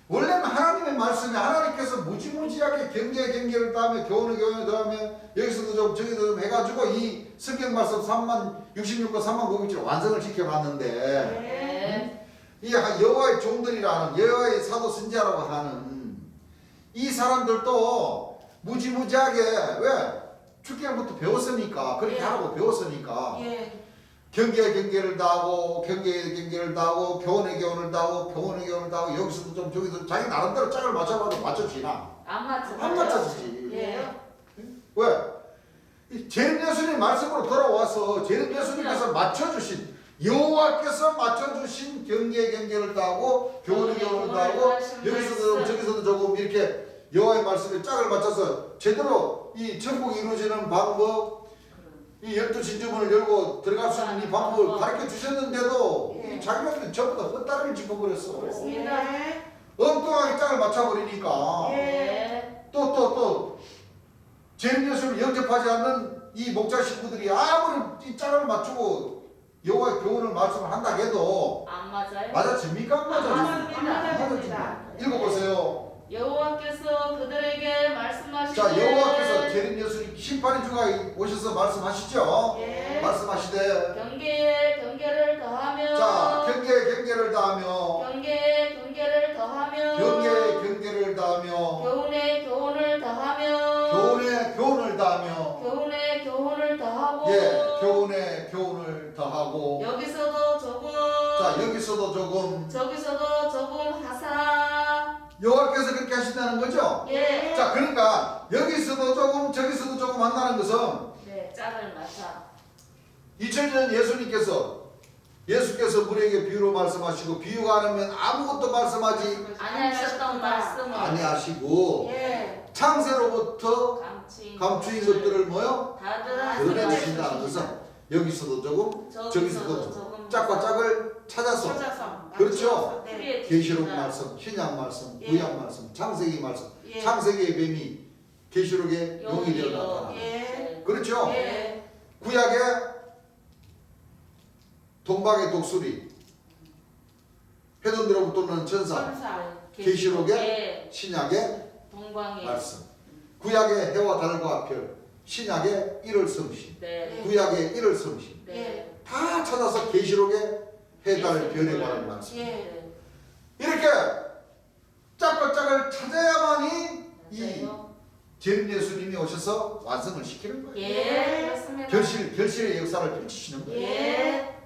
원래는 하나님의 말씀이 하나님께서 무지무지하게 경계를 다하며 교훈을 다하며 여기서도 좀 저기도 좀 해가지고 이 성경 말씀 66권 3만 900절 완성을 지켜봤는데 네. 이 여호와의 종들이라는 여호와의 사도 선지자라고 하는 이 사람들도 무지무지하게 왜? 출애굽부터 배웠으니까 그렇게 예. 하라고 배웠으니까 예. 경계를 다하고 경계를 다하고 교훈의 교훈을 다하고 교훈의 교훈을 다하고 여기서도 좀 저기서 자기 나름대로 짝을 맞춰봐도 맞춰지나? 안 맞죠? 안 맞춰지지. 예. 왜? 이 제림 예수님 말씀으로 돌아와서 제림 예수님께서 맞춰주신 여호와께서 맞춰주신 경계를 다하고 교훈의 교훈을 다하고 여기서도 좀 저기서도 조금 이렇게 여호와의 말씀에 짝을 맞춰서 제대로 이 천국이 이루어지는 방법 이 12진주문을 열고 들어갈 수 있는 이 방법을 가르쳐 주셨는데도 예. 이 자기네들은 전부 다 헛다리를 짚어버렸어. 예. 엉뚱하게 짝을 맞춰버리니까 네. 또 제림 예수를 영접하지 않는 이 목자 식구들이 아무리 이 짝을 맞추고 여호와의 교훈을 말씀을 한다 해도 안 맞아요? 맞아집니까? 안 맞아집니까? 안 맞아집니다. 읽어보세요. 여호와께서 그들에게 말씀하시되 자, 여호와께서 제림 예수님 심판의 주가 오셔서 말씀하시죠. 예. 말씀하시되 경계에 경계를 더하며 자, 경계를 다하며 경계에 경계를 더하며 경계를 다하며 교훈에 교훈을 더하며 교훈을 다하며 교훈에 교훈을 더하고 예, 교훈을 더하고 여기서도 조금 자, 여기서도 조금 저기서도 조금 하사 여호와께서 그렇게 하신다는 거죠? 예. 자, 그러니까 여기서도 조금 저기서도 조금 한다는 것은 네, 짝을 맞춰 2000년 예수께서 우리에게 비유로 말씀하시고 비유가 아니면 아무것도 말씀하지 아니하셨던 말씀을 아니하시고 예. 창세로부터 감추인 감추인 것들을 뭐요? 다들 드러내신다는 것은 여기서도 조금 저기서도 조금 짝과 짝을 찾아서 찾아서. 그렇죠. 네. 계시록 말씀, 신약 말씀, 예. 구약 말씀, 창세기 말씀, 예. 창세기의 뱀이 계시록의 용이 되어 용이요. 나타나. 예. 그렇죠. 예. 구약의 동방의 독수리, 해돈으로부터 오는 천사, 천사. 계시록의 신약의 동광의 말씀, 구약의 해와 달과 별, 신약의 일월 성신, 네. 구약의 일월 성신 네. 다 찾아서 계시록의 해, 달, 별에 관한 말씀. 예. 이렇게 짝과 짝을 찾아야만이 이 맞아요. 제림 예수님이 오셔서 완성을 시키는 거예요. 예. 그렇습니다. 결실의 역사를 펼치시는 거예요. 예.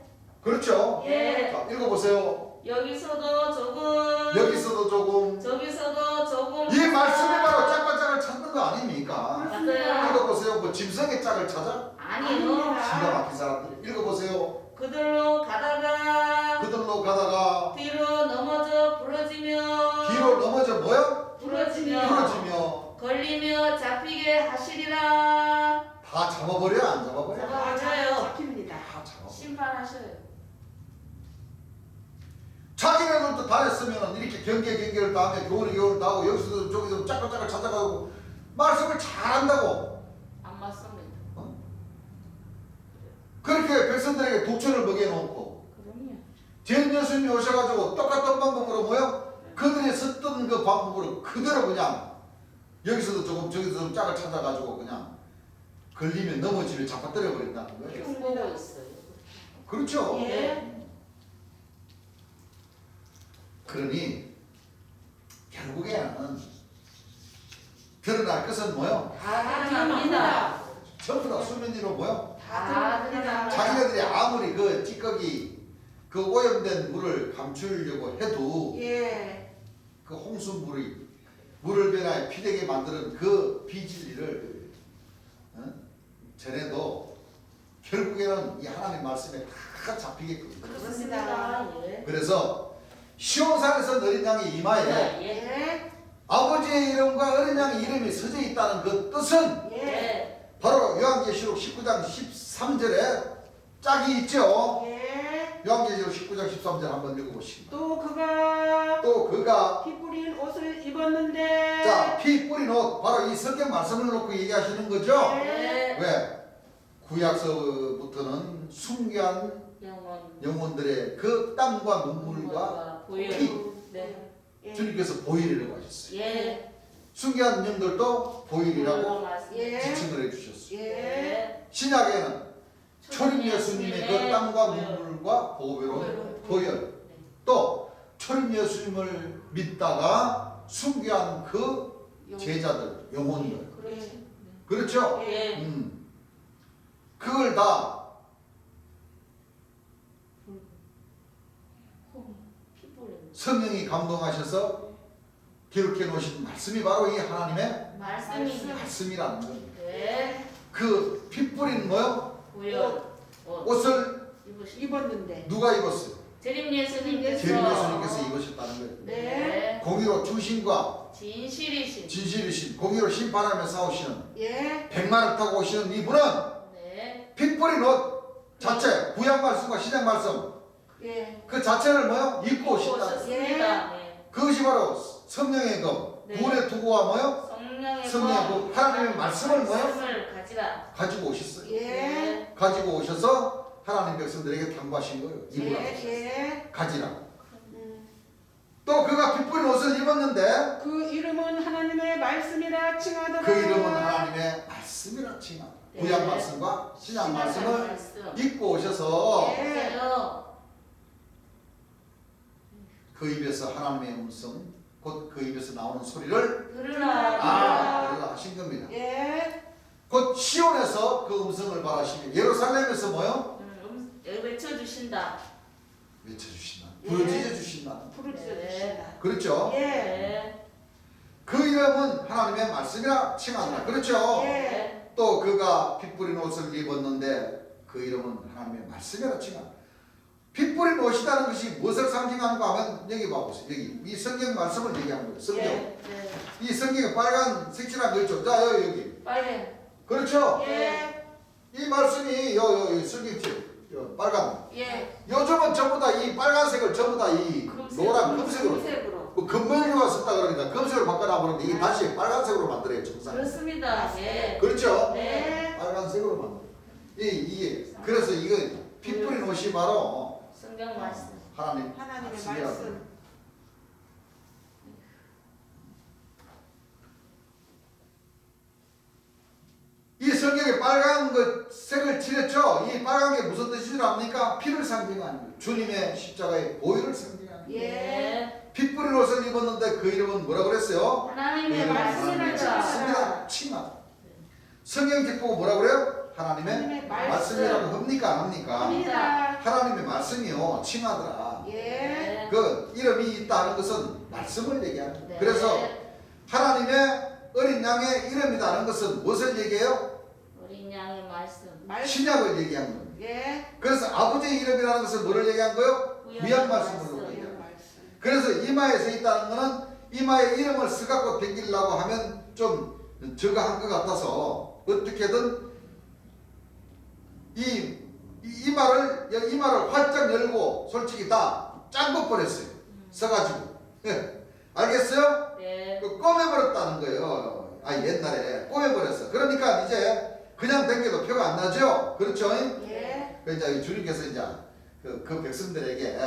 그렇죠? 예. 자, 읽어보세요. 여기서도 조금 여기서도 조금 저기서도 조금 이 말씀이 바로 짝과 짝을 찾는 거 아닙니까? 맞아요. 읽어보세요. 뭐 짐승의 짝을 찾아? 아니요. 기가 막힌 사람들이. 읽어보세요. 그들로 가다가 그들로 가다가 뒤로 넘어져 부러지며 뒤로 넘어져 뭐요? 부러지며 걸리며 잡히게 하시리라. 다 잡아버려 안 잡아버려? 맞아요. 잡힙니다. 다 잡아버려. 심판하셔요. 자기네들도 다 했으면 이렇게 경계를 다 하면 교훈을 다 하고 여기서도 저기서 짝짝짝 찾아가고 말씀을 잘한다고. 안 맞습니다. 그렇게 백성들에게 독초를 먹여놓고 그럼요. 전 예수님이 오셔가지고 똑같은 방법으로 뭐요? 그들이 썼던 그 방법으로 그대로 그냥 여기서도 조금 저기서 좀 짝을 찾아가지고 그냥 걸리면 넘어지면 잡아뜨려 버린다는 거예요. 흉보고 있어요. 그렇죠. 예. 그러니 결국에는 드러날 것은 뭐요? 다 드러납니다. 전부 다 수면위로 뭐요? 다 드러납니다. 자기네들이 아무리 그 찌꺼기 그 오염된 물을 감추려고 해도 예. 그 홍수물이 물을 변화해 피되게 만드는 그 비진리를 전에도 결국에는 이 하나님 말씀에 다 잡히겠거든요. 그렇습니다. 예. 그래서 시온산에서 어린 양의 이마에 예. 예. 아버지의 이름과 어린 양의 이름이 서져 있다는 그 뜻은 예. 예. 바로 요한계시록 19장 13절에 짝이 있죠. 예. 요한계시록 19장 13절 한번 읽어보시기 바랍니다. 또 그가 또 그가 피 뿌린 옷을 입었는데. 자, 피 뿌린 옷 바로 이 성경 말씀을 놓고 얘기하시는 거죠. 예. 왜? 구약서부터는 순교한 영혼들의 그 땀과 눈물과 보여. 피 네. 예. 주님께서 보일이라고 하셨어요. 예. 순교한 영들도 보일이라고 예. 지칭을 해주셨어요. 예. 신약에는 초림 예수님의 그 땀과 보혈. 눈물과 보혈로 보혈 네. 또 초림 예수님을 믿다가 순교한 그 제자들 영혼들 그렇지. 그렇죠? 예. 그걸 다 피 뿌리는 성령이 감동하셔서 기록해 놓으신 말씀이 바로 이 하나님의 말씀이. 말씀이라는 겁니다. 네. 그 피 뿌린 뭐요? 보여. 옷을 입으시. 입었는데. 누가 입었어요? 재림 예수님께서. 재림 예수님께서 입으셨다는 거예요. 네. 공의로 주신과 진실이신. 진실이신 공의로 심판하며 싸우시는 예. 백마를 타고 오시는 이분은 네. 피 뿌린 옷 자체 구약 말씀과 신약 말씀 예. 그 자체를 뭐요? 입고 오신다. 오셨습니다. 네. 그것이 바로 성령의 검 네. 구원의 투구와 뭐요? 성령의 그 하나님의 말씀을 뭐요? 말씀을 가지라. 가지고 오셨어요. 예. 가지고 오셔서 하나님 백성들에게 당부하신 거예요. 입으라고. 예. 가지라. 음. 또 그가 피 뿌린 옷을 입었는데 그 이름은 하나님의 말씀이라 칭하더라. 그 이름은 하나님의 말씀이라 칭하다. 네. 구약 말씀과 신약 말씀을 말씀. 입고 오셔서 예. 맞아요. 그 입에서 하나님의 음성 곧 그 입에서 나오는 소리를 들으라. 그가 하신 겁니다. 예. 곧 시온에서 그 음성을 말하시며 예루살렘에서 뭐요? 외쳐주신다. 외쳐주신다. 예. 부르짖어 주신다. 부르짖어 네. 주신다. 그렇죠? 예. 네. 그 이름은 하나님의 말씀이라 칭한다. 그렇죠? 예. 또 그가 피 뿌린 옷을 입었는데 그 이름은 하나님의 말씀이라 칭한다. 피 뿌린 옷이라는 것이 무엇을 상징하는가 하면 여기 봐보세요. 여기 이 성경 말씀을 얘기하는 거예요. 성경. 네. 네. 이 성경에 빨간 색칠한 거 있죠. 자 여기. 빨리. 그렇죠? 예. 이 말씀이 요 성경책 빨간. 예. 요즘은 전부 다 이 빨간색을 전부 다 이 노란 금색으로 금색으로. 뭐 금메리가 썼다 그러니까 금색으로 바꿔놔 버렸는데 이게 다시 빨간색으로 만들어요 정상. 그렇습니다. 예. 그렇죠? 네. 빨간색으로 만들어. 이게 그래서 이거 피 뿌린 옷이 바로 성경 말씀. 하나님의 하나님의 말씀. 이 성경에 빨간 그 색을 칠했죠. 이 빨간 게 무슨 뜻인 줄 압니까? 피를 상징하는 거예요. 주님의 십자가의 보혈을 상징하는 거예요. 예. 피 뿌린 옷을 입었는데 그 이름은 뭐라 그랬어요? 하나님의 말씀이라. 말씀이라 칭하다. 성경책 보고 뭐라 그래요? 하나님의 하나님의 말씀이라고 합니까? 안 합니까? 합니다. 하나님의 말씀이요 칭하더라. 예. 그 이름이 있다 하는 것은 말씀을 얘기하는 거예요. 네. 그래서 하나님의 어린 양의 이름이라는 것은 무엇을 얘기해요? 어린 양의 말씀. 신약을 얘기한 거예요. 예. 그래서 아버지의 이름이라는 것은 뭐를 얘기한 거예요? 구약 말씀을 놓고 말씀. 얘기한 거예요. 말씀. 그래서 이마에 서 있다는 것은 이마에 이름을 써갖고 댕기려고 하면 좀 저거 한 것 같아서 어떻게든 이마를 활짝 열고 솔직히 다 짠 거 버렸어요. 써가지고. 예. 알겠어요? 네. 그 꼬매버렸다는 거예요. 아, 옛날에 꼬매버렸어. 그러니까 이제 그냥 댕겨도 표가 안 나죠? 그렇죠? 예. 그 이제 주님께서 이제 그 백성들에게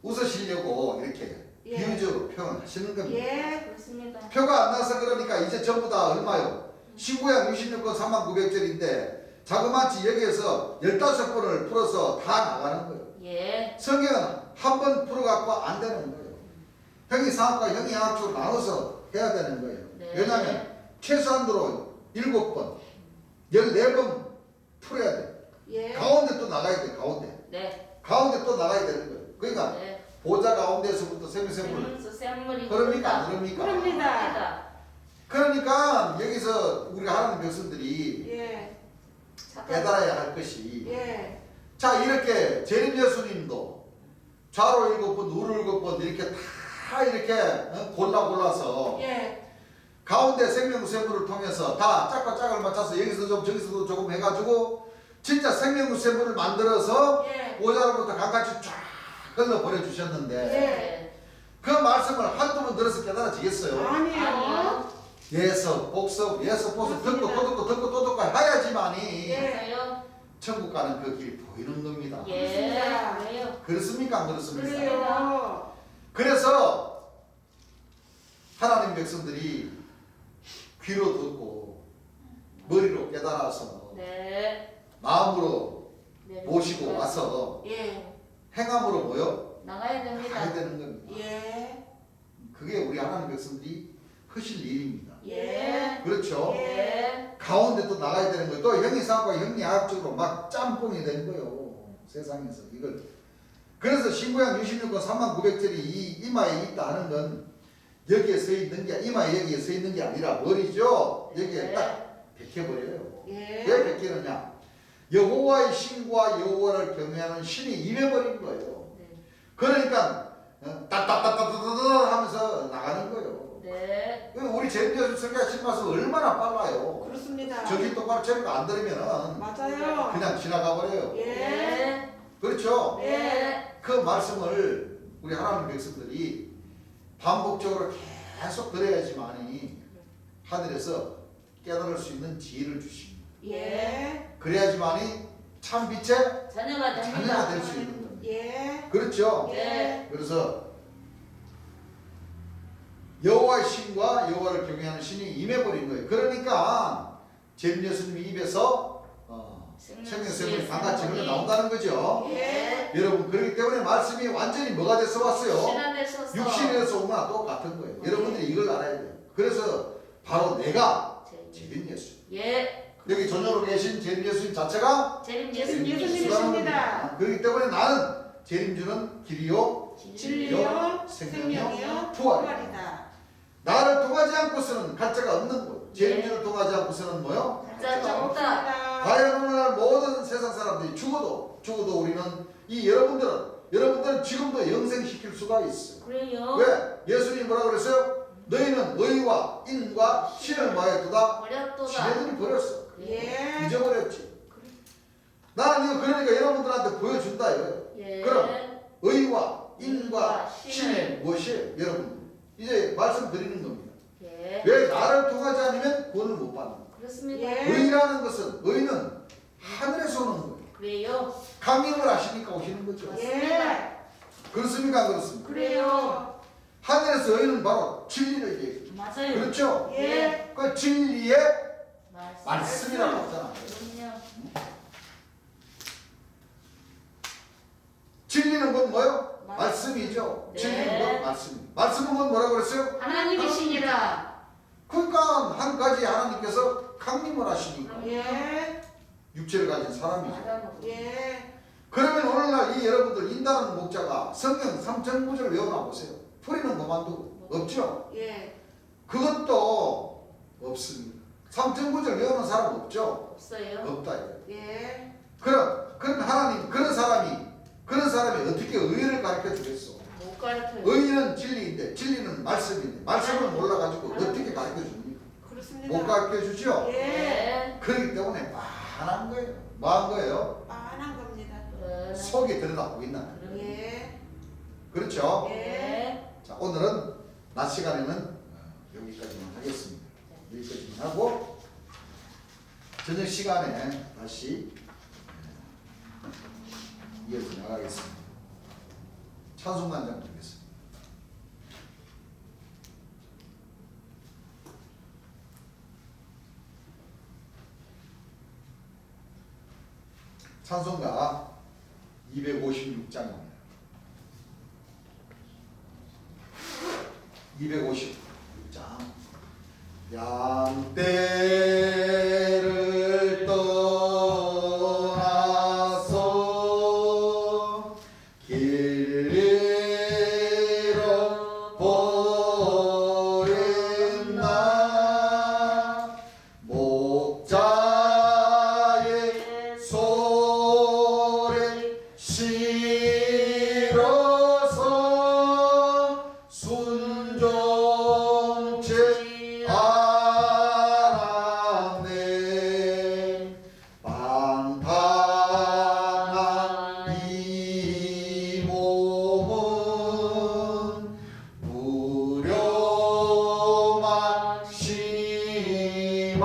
웃으시려고 이렇게 예. 비유적으로 표현하시는 겁니다. 예. 그렇습니다. 표가 안 나서 그러니까 이제 전부 다 얼마요? 신구약 66권 3900절인데 자그마치 여기에서 15번을 풀어서 다 나가는 거예요. 예. 성경은 한 번 풀어갖고 안 되는 거예요. 형이 상학과 형이 양학적으로 나눠서 해야 되는 거예요. 네. 왜냐하면 최소한으로 7번, 14번 풀어야 돼. 예. 가운데 또 나가야 돼. 가운데. 네. 가운데 또 나가야 되는 거예요. 그러니까 네. 보좌 가운데서부터 세미세물 생수 샘물이 그럽니까? 안 그럽니까? 그럽니다. 그러니까 여기서 우리가 하나님 백성들이 예. 깨달아야 할 것이 예. 자 이렇게 재림 예수님도 좌로 7번 우로 7번 이렇게 다 이렇게 골라서 예. 가운데 생명구세물을 통해서 다 짝과 짝을 맞춰서 여기서 좀 저기서도 조금 해가지고 진짜 생명구세물을 만들어서 예. 보좌로부터 강같이 쫙 흘러 보내주셨는데 예. 그 말씀을 한두 번 들어서 깨달아지겠어요? 아니요. 아니요. 예서 복서 예서 복서 듣고 또 듣고 듣고 또 듣고 해야지만이 예. 맞아요. 천국 가는 그 길이 보이는 겁니다. 예. 그렇습니다. 그래요. 그렇습니까? 안 그렇습니까? 그래요. 그래서 하나님 백성들이 귀로 듣고 머리로 깨달아서 네. 마음으로 네. 모시고 와서 예. 행함으로 모여 나가야 됩니다. 가야 되는 겁니다. 예. 그게 우리 하나님 백성들이 하실 일입니다. 예. 그렇죠? 예. 가운데 또 나가야 되는 거예요. 또 형이상과 형리학적으로 막 짬뽕이 된 거예요. 세상에서 이걸. 그래서 신구약 66권 3900절이 이 이마에 있다 하는 건 여기에 서 있는 게 이마에 여기에 서 있는 게 아니라 머리죠. 여기에 네. 딱 베껴버려요. 예. 왜 베끼느냐? 여호와의 신과 여호와를 경외하는 신이 임해버린 거예요. 네. 그러니까 따따따따따따 하면서 나가는 거예요. 네. 우리 제주에서 설교하신 말씀 얼마나 빨라요. 그렇습니다. 정신 똑바로 차리고 안 들으면은 맞아요. 그냥 지나가 버려요. 예. 네. 그렇죠? 네. 그 말씀을 우리 하나님 백성들이 반복적으로 계속 들어야지만이 하늘에서 깨달을 수 있는 지혜를 주십니다. 예. 그래야지만이 참 빛의 자녀가 됩니다. 자녀가 될 수 있는 겁니다. 예. 그렇죠? 예. 그래서 여호와의 신과 여호와를 경외하는 신이 임해버린 거예요. 그러니까 재림 예수님 입에서 생명샘물이 강같이 흘러나온다는 거죠. 예. 여러분 그렇기 때문에 말씀이 완전히 뭐가 돼서 왔어요? 신안에 서서 육신에서 온 거나 똑같은 거예요. 여러분들이 이걸 알아야 돼요. 그래서 바로 내가 재림 예수. 예. 여기 전혀로 계신 재림 예수님 자체가 재림 예수님이십니다. 예수님이십니다. 그렇기 때문에 나는 재림주는 길이요 진리요, 생명이요, 생명이요, 부활이다. 부활이다. 나를 통하지 않고서는 가짜가 없는 거예요. 재림주를 통하지 않고서는 뭐요? 가짜가 없다. 과연 오늘날 모든 세상 사람들이 죽어도 우리는 여러분들은 지금도 영생시킬 수가 있어요. 그래요. 왜? 예수님이 뭐라 그랬어요? 너희는 의와 인과 신을 마에두다 버렸도다. 지네들이 버렸어. 예. 잊어버렸지. 나는 이거 그러니까 여러분들한테 보여준다 이거예요. 예. 그럼 의와 인과 신의 무엇이에요? 여러분 이제 말씀드리는 겁니다. 예. 왜 나를 통하지 않으면 구원을 못 받는 거예요. 그렇습니다. 예. 의라는 것은 의는 하늘에서 오는 거예요. 그래요. 강림을 하시니까 오시는 거죠. 예. 그렇습니까? 안 그렇습니까? 그래요. 하늘에서 의는 바로 진리를 얘기해요. 맞아요. 그렇죠? 예. 그 진리의 말씀. 말씀이라고 하잖아요. 그럼요. 진리는 건 뭐예요? 말씀이죠. 네. 진리는 건 말씀이에요. 말씀은 건 뭐라고 그랬어요? 하나님이시니라. 그러니까 한 가지 하나님께서 강림을 하시니까 예. 육체를 가진 사람이죠. 맞아요. 예. 그러면 오늘날 이 여러분들 인다는 목자가 성경 3,000구절 외워놔 보세요. 풀이는 그만두고 없죠? 예. 그것도 없습니다. 3,000구절 외우는 사람 없죠? 없어요. 없다 이거예요. 예. 그런 하나님 그런 사람이 어떻게 의를 가르쳐 주겠어? 못 가르쳐요. 의는 진리인데 진리는 말씀인데 말씀을 몰라가지고 어떻게 가르쳐 줍니까? 그렇습니다. 못 가르쳐 주죠? 예. 네. 그렇기 때문에 만한 거예요. 뭐한 거예요? 빤한 겁니다. 속에 들여다보고 있나? 예. 그렇죠? 예. 자, 오늘은 낮 시간에는 여기까지만 하겠습니다. 여기까지만 하고 저녁 시간에 다시 이어서 나가겠습니다. 찬송단장 드리겠습니다. 찬송가 256장입니다. 256장. 양떼를 떠나서 길 잃어 버린 나 목자의 소리 싫어서 순종치 않았네. 방탕한 이 몸은 무료만 심한